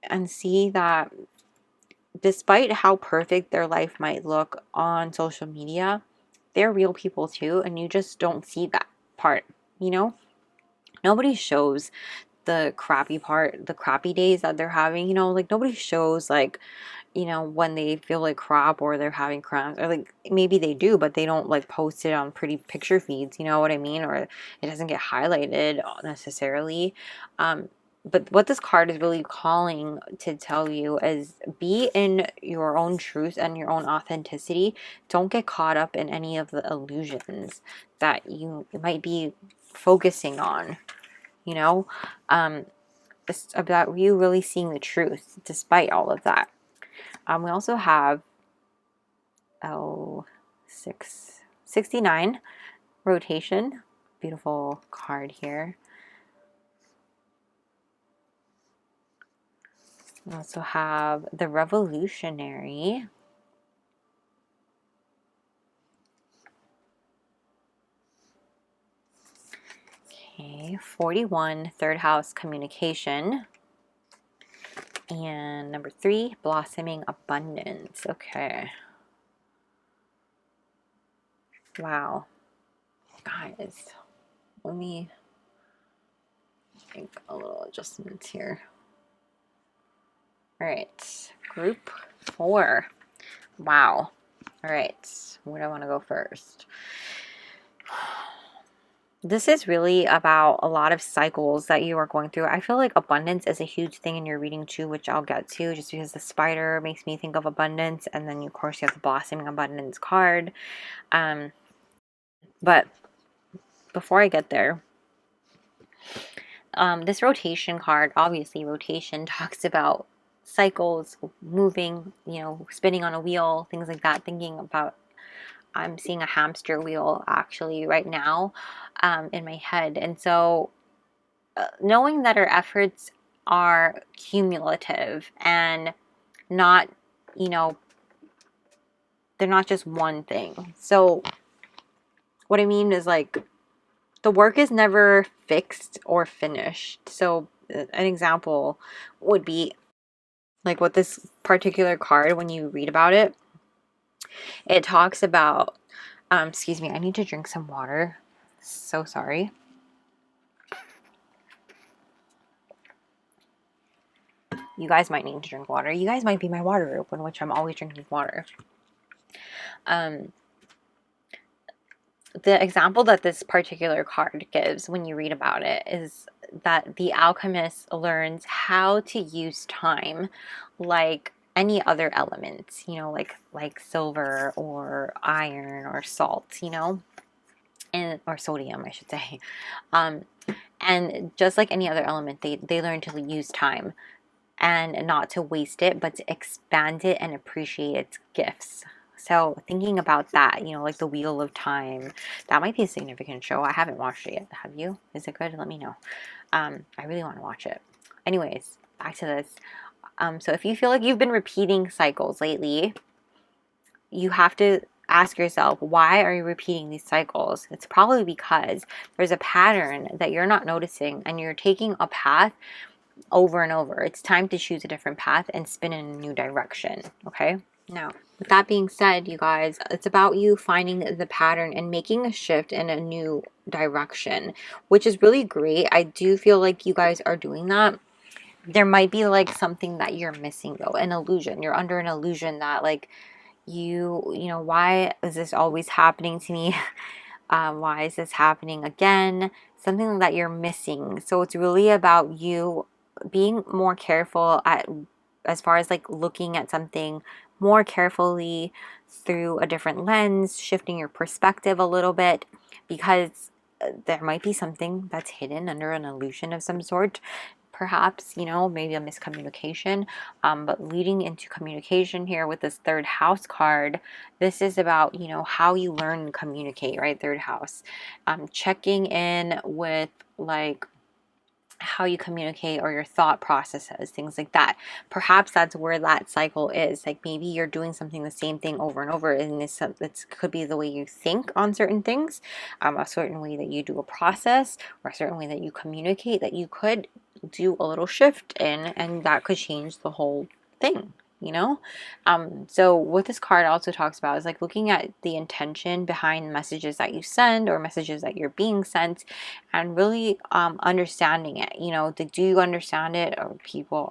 And see that despite how perfect their life might look on social media, they're real people too, and you just don't see that part, you know? Nobody shows the crappy part, the crappy days that they're having, you know, like nobody shows like, you know, when they feel like crap or they're having cramps, or like maybe they do, but they don't like post it on pretty picture feeds, you know what I mean? Or it doesn't get highlighted necessarily. But what this card is really calling to tell you is be in your own truth and your own authenticity. Don't get caught up in any of the illusions that you might be focusing on, you know? It's about you really seeing the truth despite all of that. We also have 69 rotation. Beautiful card here. We also have the Revolutionary. Okay, 41, third house communication. And number 3, blossoming abundance. Okay. Wow. Guys, let me make a little adjustment here. All right, group 4. Wow. All right, where do I want to go first? This is really about a lot of cycles that you are going through. I feel like abundance is a huge thing in your reading too, which I'll get to, just because the spider makes me think of abundance. And then, of course, you have the blossoming abundance card. But before I get there, this rotation card, obviously rotation talks about cycles, moving, you know, spinning on a wheel, things like that, thinking about, I'm seeing a hamster wheel actually right now in my head. And so knowing that our efforts are cumulative and not, you know, they're not just one thing. So what I mean is, like, the work is never fixed or finished. So an example would be like what this particular card, when you read about it, it talks about, excuse me, I need to drink some water. So sorry. You guys might need to drink water. You guys might be my water group, in which I'm always drinking water. The example that this particular card gives when you read about it is that the alchemist learns how to use time like any other elements, you know, like silver or iron or salt, you know, and or sodium, I should say. And just like any other element, they learn to use time and not to waste it, but to expand it and appreciate its gifts. So thinking about that, you know, like the Wheel of Time, that might be a significant show. I haven't watched it yet. Have you? Is it good? Let me know. I really want to watch it. Anyways, back to this. So if you feel like you've been repeating cycles lately, you have to ask yourself, why are you repeating these cycles? It's probably because there's a pattern that you're not noticing and you're taking a path over and over. It's time to choose a different path and spin in a new direction, okay? Now, with that being said, you guys, it's about you finding the pattern and making a shift in a new direction, which is really great. I do feel like you guys are doing that. There might be like something that you're missing though, an illusion. You're under an illusion that like you know, why is this always happening to me? Why is this happening again? Something that you're missing. So it's really about you being more careful at, as far as like looking at something more carefully through a different lens, shifting your perspective a little bit, because there might be something that's hidden under an illusion of some sort. Perhaps, you know, maybe a miscommunication, but leading into communication here with this third house card, this is about, you know, how you learn and communicate, right? Third house, checking in with like how you communicate or your thought processes, things like that. Perhaps that's where that cycle is. Like maybe you're doing something, the same thing over and over, and this could be the way you think on certain things, a certain way that you do a process, or a certain way that you communicate that you could do a little shift in, and that could change the whole thing. you know? So what this card also talks about is like looking at the intention behind messages that you send or messages that you're being sent, and really understanding it. You know, do you understand it? Or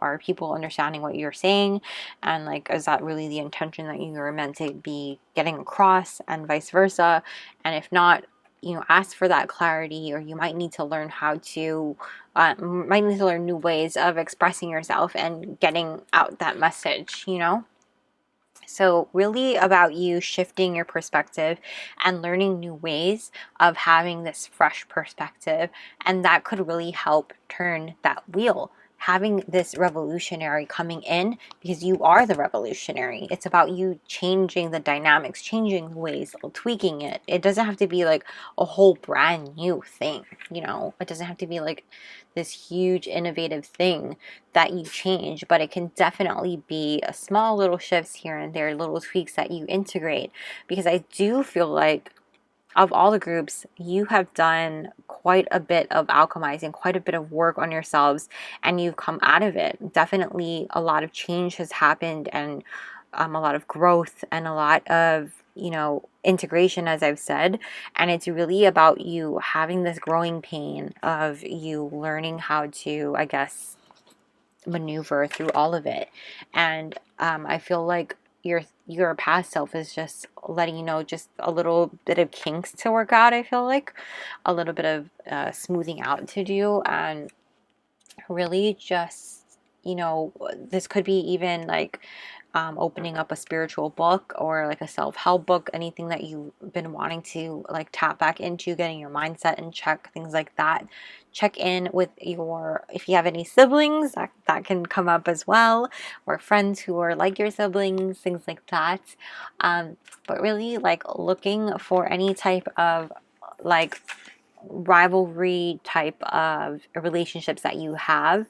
are people understanding what you're saying? And like, is that really the intention that you are meant to be getting across, and vice versa? And if not, you know, ask for that clarity, or you might need to learn how to might need to learn new ways of expressing yourself and getting out that message, you know? So really about you shifting your perspective and learning new ways of having this fresh perspective, and that could really help turn that wheel. Having this revolutionary coming in, because you are the revolutionary. It's about you changing the dynamics, changing the ways, tweaking it. It doesn't have to be like a whole brand new thing, you know? It doesn't have to be like this huge innovative thing that you change, but it can definitely be a small little shifts here and there, little tweaks that you integrate. Because I do feel like of all the groups, you have done quite a bit of alchemizing, quite a bit of work on yourselves, and you've come out of it. Definitely a lot of change has happened, and a lot of growth, and a lot of, you know, integration, as I've said. And it's really about you having this growing pain of you learning how to, I guess, maneuver through all of it. And I feel like your past self is just letting you know just a little bit of kinks to work out. I feel like a little bit of smoothing out to do, and really just, you know, this could be even like opening up a spiritual book or like a self-help book, anything that you've been wanting to like tap back into, getting your mindset in check, things like that. Check in with your, if you have any siblings, that can come up as well, or friends who are like your siblings, things like that. But really like looking for any type of like rivalry type of relationships that you have,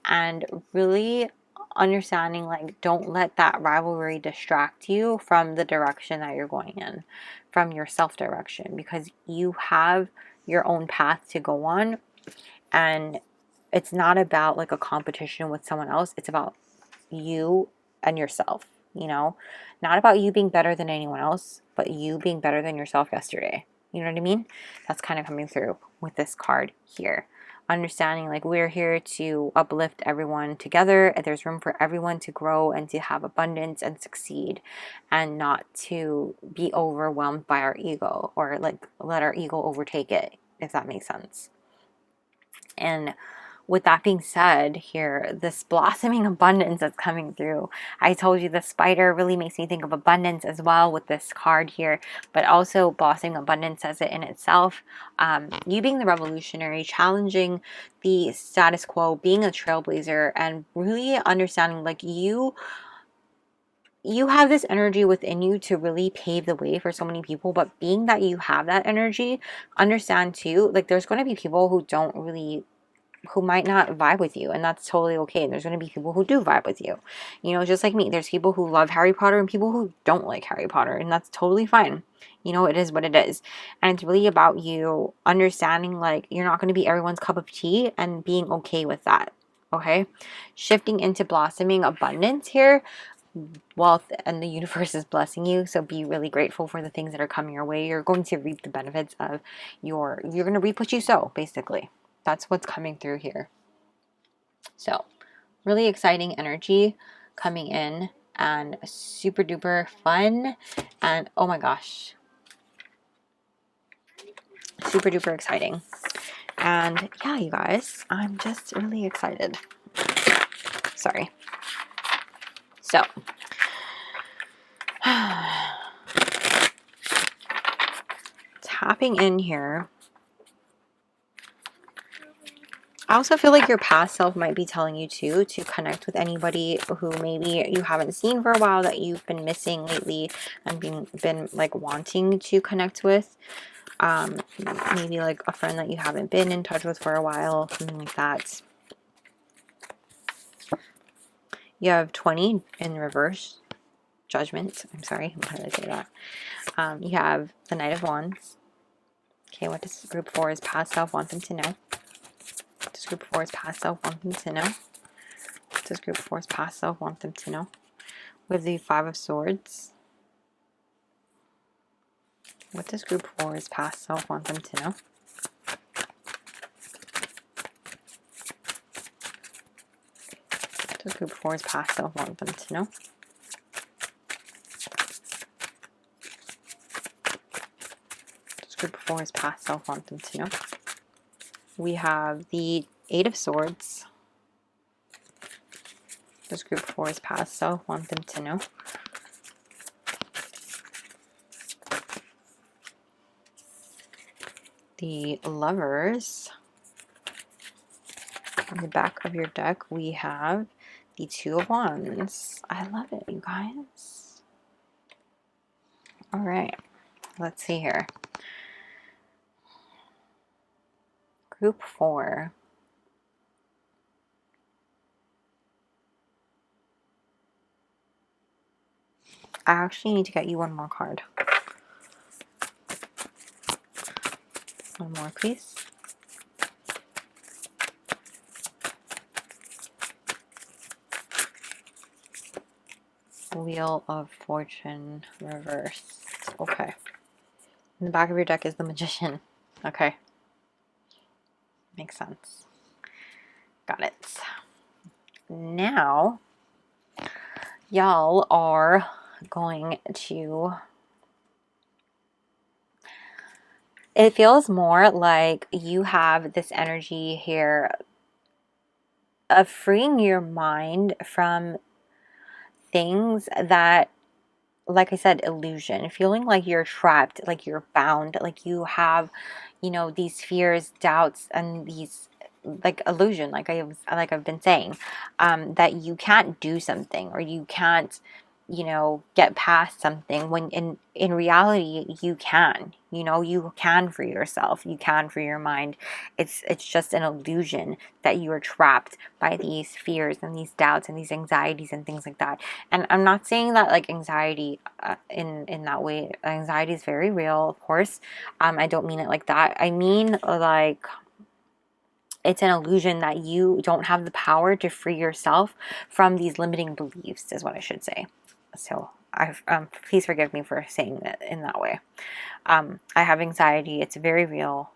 and really understanding like don't let that rivalry distract you from the direction that you're going in, from your self direction, because you have your own path to go on. And it's not about like a competition with someone else, it's about you and yourself, you know, not about you being better than anyone else, but you being better than yourself yesterday. You know what I mean? That's kind of coming through with this card here. Understanding like we're here to uplift everyone together, and there's room for everyone to grow and to have abundance and succeed, and not to be overwhelmed by our ego, or like let our ego overtake it, if that makes sense. And with that being said here, this blossoming abundance that's coming through, I told you the spider really makes me think of abundance as well with this card here, but also blossoming abundance as it in itself. You being the revolutionary, challenging the status quo, being a trailblazer, and really understanding like you have this energy within you to really pave the way for so many people. But being that you have that energy, understand too, like there's going to be people who might not vibe with you, and that's totally okay. And there's going to be people who do vibe with you, you know, just like me. There's people who love Harry Potter and people who don't like Harry Potter, and that's totally fine. You know, it is what it is. And it's really about you understanding like you're not going to be everyone's cup of tea, and being okay with that. Okay, shifting into blossoming abundance here. Wealth and the universe is blessing you, so be really grateful for the things that are coming your way. You're going to reap the benefits of you're going to reap what you sow, basically. That's what's coming through here. So really exciting energy coming in, and super duper fun, and oh my gosh, super duper exciting. And yeah, you guys, I'm just really excited. Sorry. So tapping in here, I also feel like your past self might be telling you too to connect with anybody who maybe you haven't seen for a while, that you've been missing lately and been like wanting to connect with. Maybe like a friend that you haven't been in touch with for a while, something like that. You have 20 in reverse, Judgment. I'm sorry, how did I say that? You have the Knight of Wands. Okay, what does group 4's past self want them to know? What does group 4's past self want them to know? What does group 4's past self want them to know? with the Five of Swords. What does group 4's past self want them to know? What does group 4's past self want them to know? What does group 4's past self want them to know? We have the Eight of Swords. What does group 4's past self want them to know? The Lovers. On the back of your deck, we have the Two of Wands. I love it, you guys. All right, let's see here. Group 4. I actually need to get you one more card. One more, please. Wheel of Fortune reversed. Okay. In the back of your deck is the Magician. Okay. Makes sense. Got it. Now, y'all are going to... It feels more like you have this energy here of freeing your mind from things that, like I said, illusion, feeling like you're trapped, like you're bound, like you have, you know, these fears, doubts, and these like illusion, like I've been saying, that you can't do something, or you can't, you know, get past something, when in reality you can. You know, you can free yourself, you can free your mind. It's just an illusion that you are trapped by these fears and these doubts and these anxieties and things like that. And I'm not saying that like anxiety in that way. Anxiety is very real, of course. I don't mean it like that. I mean like it's an illusion that you don't have the power to free yourself from these limiting beliefs, is what I should say. So please forgive me for saying it in that way. I have anxiety. It's very real.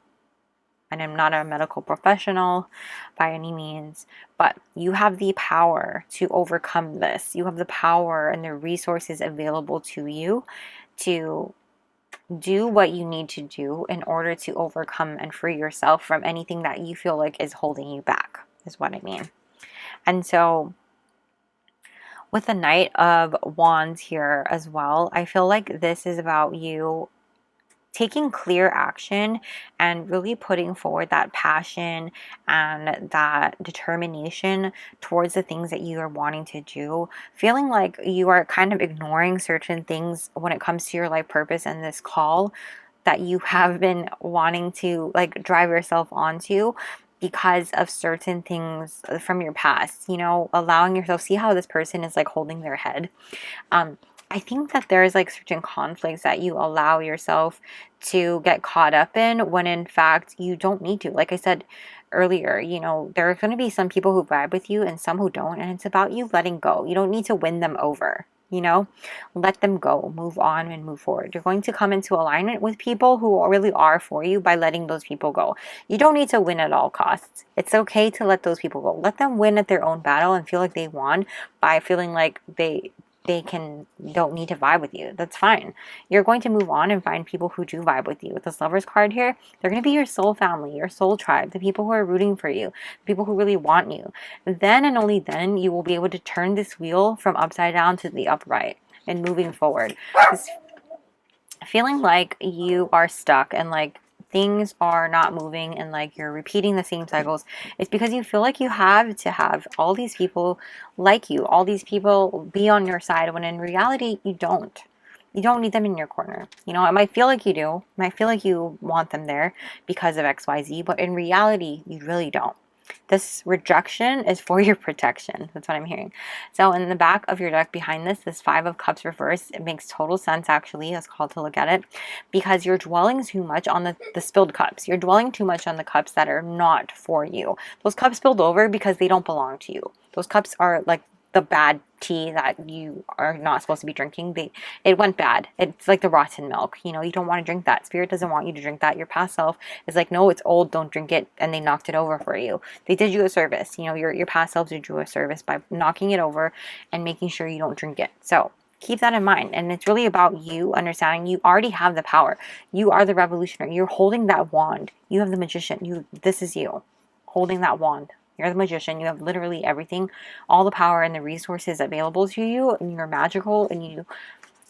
And I'm not a medical professional by any means. But you have the power to overcome this. You have the power and the resources available to you to do what you need to do in order to overcome and free yourself from anything that you feel like is holding you back, is what I mean. And so with the Knight of Wands here as well, I feel like this is about you taking clear action and really putting forward that passion and that determination towards the things that you are wanting to do. Feeling like you are kind of ignoring certain things when it comes to your life purpose and this call that you have been wanting to like drive yourself onto, because of certain things from your past, you know, allowing yourself, see how this person is like holding their head. I think that there's like certain conflicts that you allow yourself to get caught up in when in fact you don't need to. Like I said earlier, you know, there are going to be some people who vibe with you and some who don't, and it's about you letting go. You don't need to win them over. You know, let them go, move on and move forward. You're going to come into alignment with people who really are for you by letting those people go. You don't need to win at all costs. It's okay to let those people go. Let them win at their own battle and feel like they won by feeling like they don't need to vibe with you. That's fine. You're going to move on and find people who do vibe with you. With this Lovers card here, they're going to be your soul family, your soul tribe, the people who are rooting for you, the people who really want you. Then and only then you will be able to turn this wheel from upside down to the upright and moving forward. This feeling like you are stuck and like things are not moving and like you're repeating the same cycles, it's because you feel like you have to have all these people like you, all these people be on your side, when in reality you don't. You don't need them in your corner. You know, it might feel like you do. It might feel like you want them there because of XYZ, but in reality you really don't. This rejection is for your protection. That's what I'm hearing. So in the back of your deck behind this Five of Cups reversed, it makes total sense actually, as called to look at it, because you're dwelling too much on the spilled cups. You're dwelling too much on the cups that are not for you. Those cups spilled over because they don't belong to you. Those cups are like the bad tea that you are not supposed to be drinking. It went bad. It's like the rotten milk. You know, you don't want to drink that. Spirit doesn't want you to drink that. Your past self is like, no, it's old, don't drink it, and they knocked it over for you. They did you a service. You know, your past selves did you a service by knocking it over and making sure you don't drink it. So keep that in mind. And it's really about you understanding you already have the power. You are the revolutionary. You're holding that wand. You have the magician. This is you holding that wand. You're the magician. You have literally everything, all the power and the resources available to you, and you're magical, and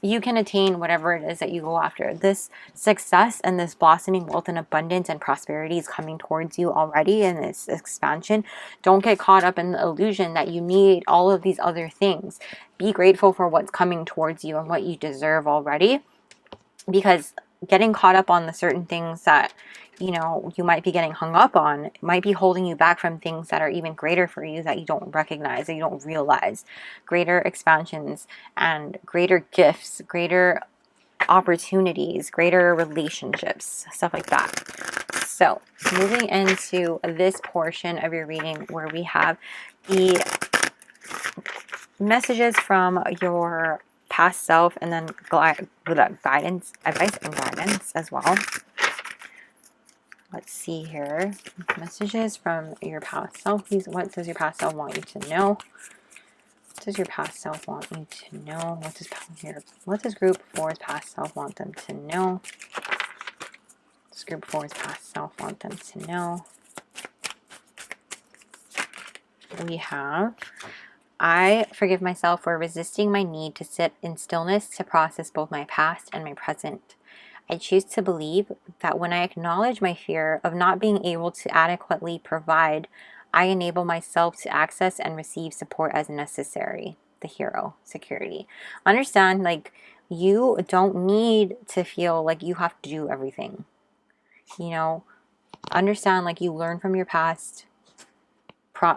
you can attain whatever it is that you go after. This success and this blossoming wealth and abundance and prosperity is coming towards you already in this expansion. Don't get caught up in the illusion that you need all of these other things. Be grateful for what's coming towards you and what you deserve already, because getting caught up on the certain things that, you know, you might be getting hung up on might be holding you back from things that are even greater for you that you don't recognize, that you don't realize. Greater expansions and greater gifts, greater opportunities, greater relationships, stuff like that. So moving into this portion of your reading where we have the messages from your past self, and then guidance, advice and guidance as well. Let's see here. Messages from your past self. Please, what does your past self want you to know? What does your past self want you to know? What does group 4's past self want them to know? What does group 4's past self want them to know? We have, I forgive myself for resisting my need to sit in stillness to process both my past and my present. I choose to believe that when I acknowledge my fear of not being able to adequately provide, I enable myself to access and receive support as necessary. The hero, security. Understand, like, you don't need to feel like you have to do everything. You know, understand, like, you learn from your past.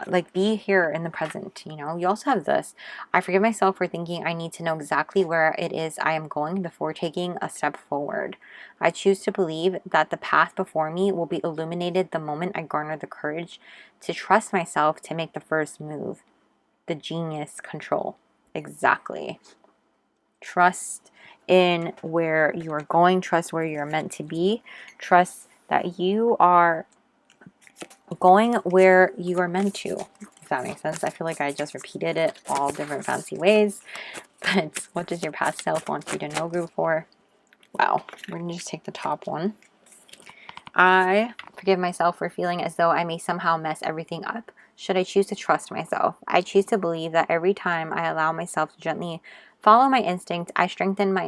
Like, be here in the present. You know, you also have this. I forgive myself for thinking I need to know exactly where it is I am going before taking a step forward. I choose to believe that the path before me will be illuminated the moment I garner the courage to trust myself to make the first move. The genius control. Exactly. Trust in where you are going. Trust where you're meant to be. Trust that you are going where you are meant to, if that makes sense. I feel like I just repeated it all different fancy ways. But what does your past self want you to know, group 4? Wow, we're going to just take the top one. I forgive myself for feeling as though I may somehow mess everything up. Should I choose to trust myself? I choose to believe that every time I allow myself to gently follow my instinct, I strengthen my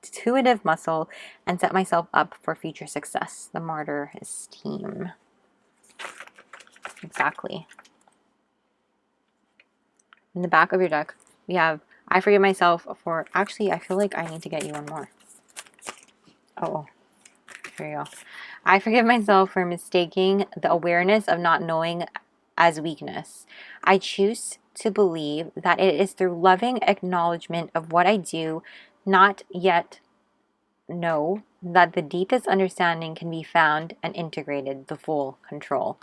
intuitive muscle and set myself up for future success. The martyr esteem. Exactly. In the back of your deck, we have, I forgive myself for, actually, I feel like I need to get you one more. Oh, here you go. I forgive myself for mistaking the awareness of not knowing as weakness. I choose to believe that it is through loving acknowledgement of what I do not yet know that the deepest understanding can be found and integrated, the full control.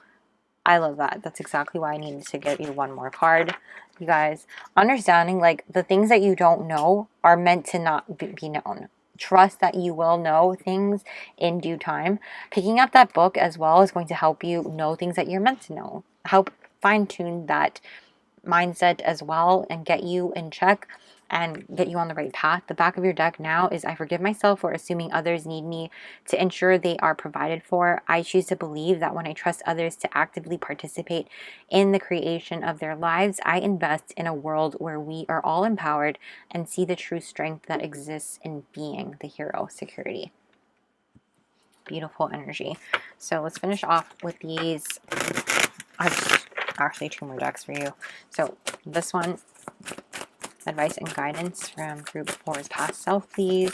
I love that. That's exactly why I needed to get you one more card, you guys. Understanding, like, the things that you don't know are meant to not be known. Trust that you will know things in due time. Picking up that book as well is going to help you know things that you're meant to know. Help fine-tune that mindset as well and get you in check and get you on the right path. The back of your deck now is, I forgive myself for assuming others need me to ensure they are provided for. I choose to believe that when I trust others to actively participate in the creation of their lives, I invest in a world where we are all empowered and see the true strength that exists in being. The hero, security. Beautiful energy. So let's finish off with these. Actually 2 more decks for you. So this one, advice and guidance from group 4's past self, please.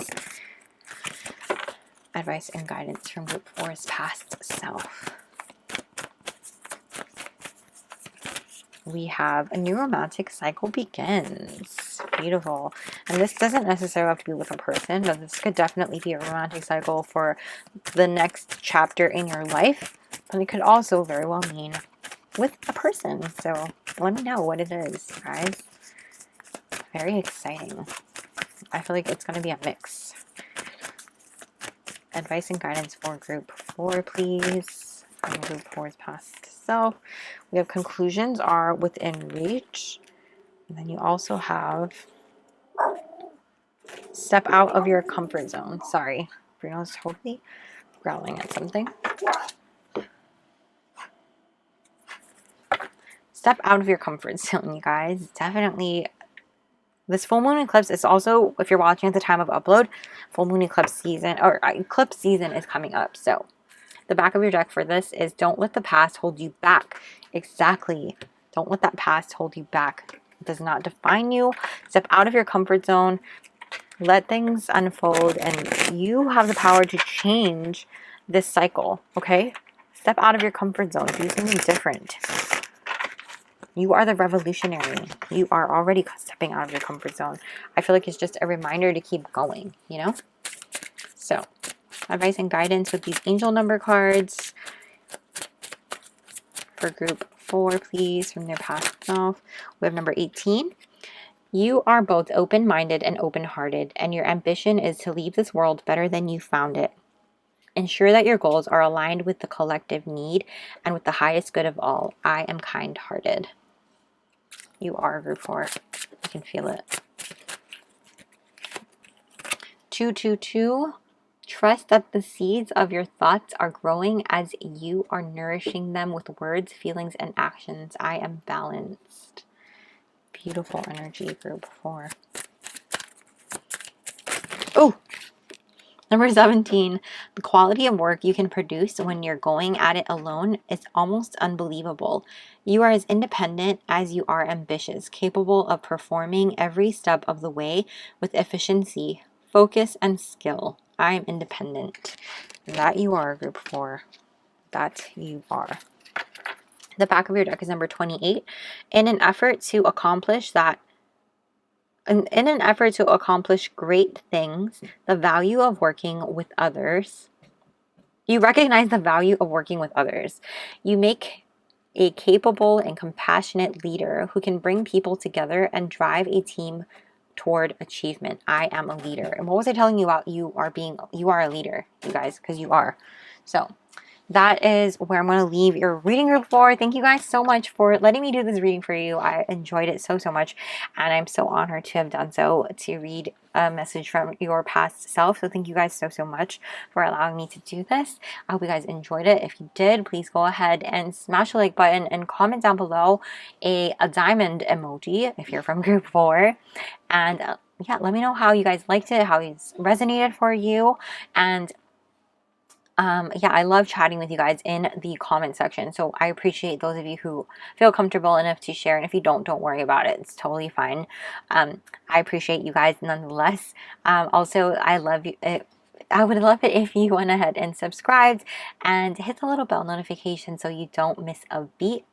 Advice and guidance from group 4's past self. We have a new romantic cycle begins. Beautiful. And this doesn't necessarily have to be with a person, but this could definitely be a romantic cycle for the next chapter in your life. But it could also very well mean with a person. So let me know what it is, guys. Very exciting. I feel like it's going to be a mix. Advice and guidance for group 4, please. From group 4's past self. We have conclusions are within reach. And then you also have step out of your comfort zone. Sorry, Bruno's totally growling at something. Step out of your comfort zone, you guys. Definitely. This full moon eclipse is also, if you're watching at the time of upload, full moon eclipse season, or eclipse season is coming up. So the back of your deck for this is don't let the past hold you back. Exactly. Don't let that past hold you back. It does not define you. Step out of your comfort zone. Let things unfold, and you have the power to change this cycle, okay? Step out of your comfort zone. Do something different. You are the revolutionary. You are already stepping out of your comfort zone. I feel like it's just a reminder to keep going, you know? So, advice and guidance with these angel number cards for group 4, please, from their past self. We have number 18. You are both open-minded and open-hearted, and your ambition is to leave this world better than you found it. Ensure that your goals are aligned with the collective need and with the highest good of all. I am kind-hearted. You are group 4. I can feel it. 222. Trust that the seeds of your thoughts are growing as you are nourishing them with words, feelings, and actions. I am balanced. Beautiful energy, group 4. Oh! Number 17, the quality of work you can produce when you're going at it alone is almost unbelievable. You are as independent as you are ambitious, capable of performing every step of the way with efficiency, focus, and skill. I am independent. That you are, group 4. That you are. The back of your deck is number 28. In an effort to accomplish great things, the value of working with others, you recognize the value of working with others. You make a capable and compassionate leader who can bring people together and drive a team toward achievement. I am a leader. And what was I telling you about? You are a leader, you guys, because you are. So that is where I'm going to leave your reading group for. Thank you guys so much for letting me do this reading for you. I enjoyed it so much, and I'm so honored to have done so, to read a message from your past self. So thank you guys so much for allowing me to do this. I hope you guys enjoyed it. If you did, please go ahead and smash the like button and comment down below a diamond emoji if you're from group 4. And yeah, let me know how you guys liked it, how it resonated for you. And yeah, I love chatting with you guys in the comment section. So I appreciate those of you who feel comfortable enough to share. And if you don't worry about it. It's totally fine. I appreciate you guys nonetheless. Also, I love you. I would love it if you went ahead and subscribed and hit the little bell notification so you don't miss a beat.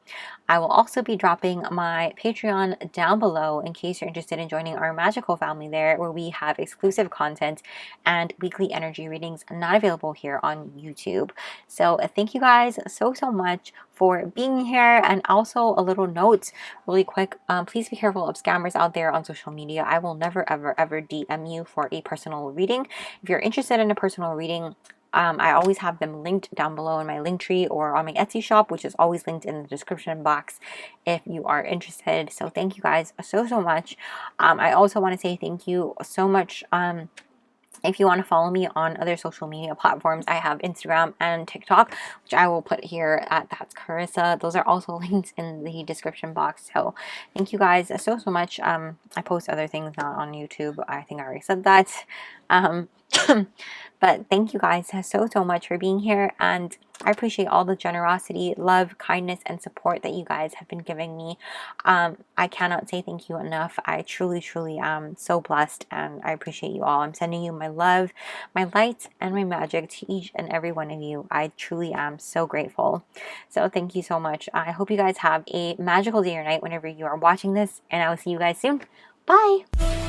I will also be dropping my Patreon down below in case you're interested in joining our magical family there, where we have exclusive content and weekly energy readings not available here on YouTube. So thank you guys so much for being here. And also a little note really quick, please be careful of scammers out there on social media. I will never ever DM you for a personal reading. If you're interested in a personal reading, I always have them linked down below in my Linktree or on my Etsy shop, which is always linked in the description box if you are interested. So thank you guys so much. I also want to say thank you so much. If you want to follow me on other social media platforms, I have Instagram and TikTok, which I will put here at That's Carissa. Those are also linked in the description box. So thank you guys so much. I post other things not on YouTube. I think I already said that. But thank you guys so much for being here, and I appreciate all the generosity, love, kindness, and support that you guys have been giving me. I cannot say thank you enough. I truly am so blessed, and I appreciate you all. I'm sending you my love, my light, and my magic to each and every one of you. I truly am so grateful. So thank you so much. I hope you guys have a magical day or night whenever you are watching this, and I will see you guys soon. Bye!